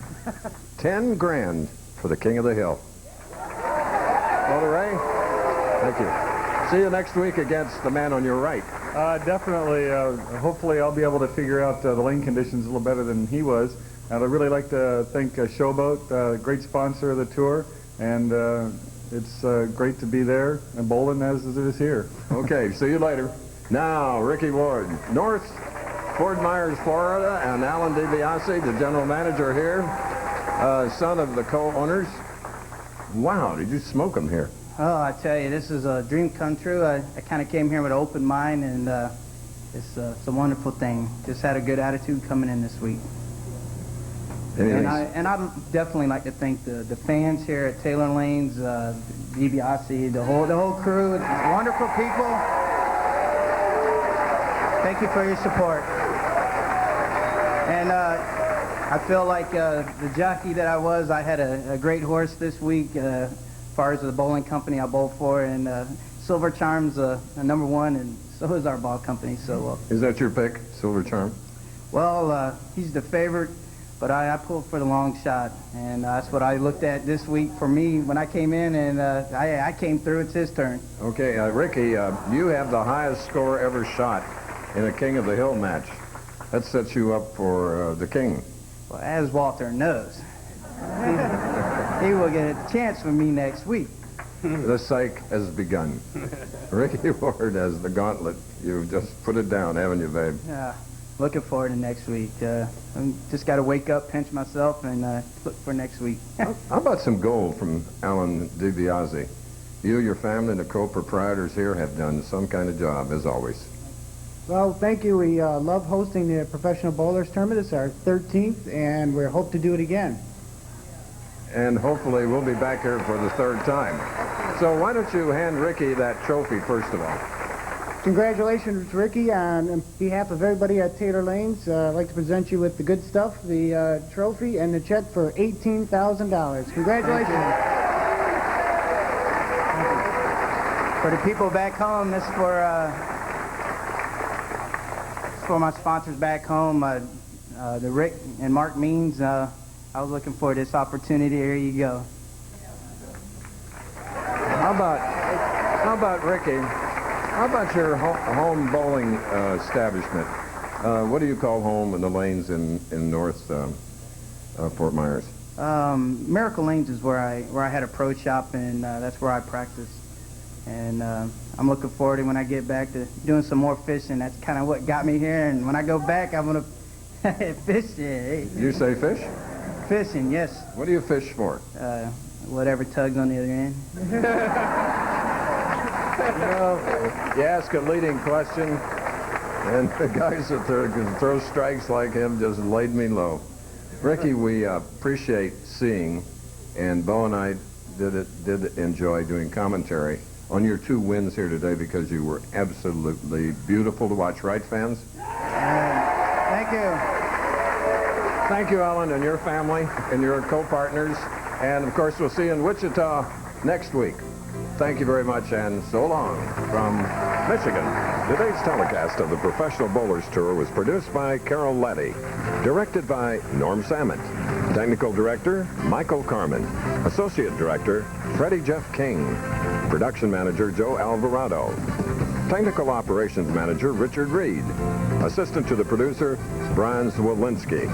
A: 10 grand for the King of the Hill. Walter Ray, thank you. See you next week against the man on your right.
X: Definitely. Hopefully I'll be able to figure out the lane conditions a little better than he was. And I'd really like to thank Showboat, great sponsor of the tour, and it's great to be there and bowling as it is here.
A: Okay, see you later. Now, Ricky Ward, North Fort Myers, Florida, and Alan DiBiase, the general manager here, son of the co-owners. Wow, did you smoke them here?
E: Oh, I tell you, this is a dream come true. I kind of came here with an open mind, and it's a wonderful thing. Just had a good attitude coming in this week. And I'd definitely like to thank the fans here at Taylor Lanes, DiBiase, the whole crew, wonderful people. Thank you for your support. And I feel like the jockey that I was, I had a great horse this week. As far as the bowling company I bowled for, and Silver Charm's a #1, and so is our ball company. So
A: is that your pick, Silver Charm?
E: Well, he's the favorite, but I pulled for the long shot, and that's what I looked at this week for me when I came in, and I came through. It's his turn.
A: Okay, Ricky, you have the highest score ever shot in a King of the Hill match. That sets you up for the King.
E: Well, as Walter knows. He will get a chance from me next week.
A: The psych has begun. Ricky Ward has the gauntlet. You've just put it down, haven't you, babe?
E: Yeah. Looking forward to next week. I just got to wake up, pinch myself, and look for next week.
A: How about some gold from Alan DiBiase? You, your family, and the co-proprietors here have done some kind of job, as always.
Z: Well, thank you. We love hosting the Professional Bowlers Tournament. It's our 13th, and we hope to do it again.
A: And hopefully we'll be back here for the 3rd time. So why don't you hand Ricky that trophy first of all?
Z: Congratulations, Ricky. On behalf of everybody at Taylor Lanes, I'd like to present you with the good stuff, the trophy, and the check for $18,000. Congratulations.
E: For the people back home, this is for my sponsors back home, the Rick and Mark Means. I was looking for this opportunity. Here you go.
A: How about Ricky? How about your home bowling establishment? What do you call home in the lanes in North Fort Myers?
E: Miracle Lanes is where I had a pro shop, and that's where I practice. And I'm looking forward to when I get back to doing some more fishing. That's kind of what got me here. And when I go back, I'm gonna fish. Hey.
A: You say fish?
E: Fishing, yes.
A: What do you fish for?
E: Whatever tugs on the other end.
A: You know, you ask a leading question, and the guys that can throw strikes like him just laid me low. Ricky, we appreciate seeing, and Bo and I did enjoy doing commentary on your 2 wins here today because you were absolutely beautiful to watch, right, fans?
E: Thank you.
A: Thank you, Alan, and your family and your co-partners. And, of course, we'll see you in Wichita next week. Thank you very much, and so long from Michigan. Today's telecast of the Professional Bowlers Tour was produced by Carol Leddy, directed by Norm Samet, technical director Michael Carmen, associate director Freddie Jeff King, production manager Joe Alvarado, technical operations manager Richard Reed, assistant to the producer Brian Zwolinski.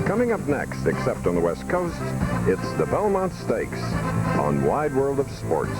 A: Coming up next, except on the West Coast, it's the Belmont Stakes on Wide World of Sports.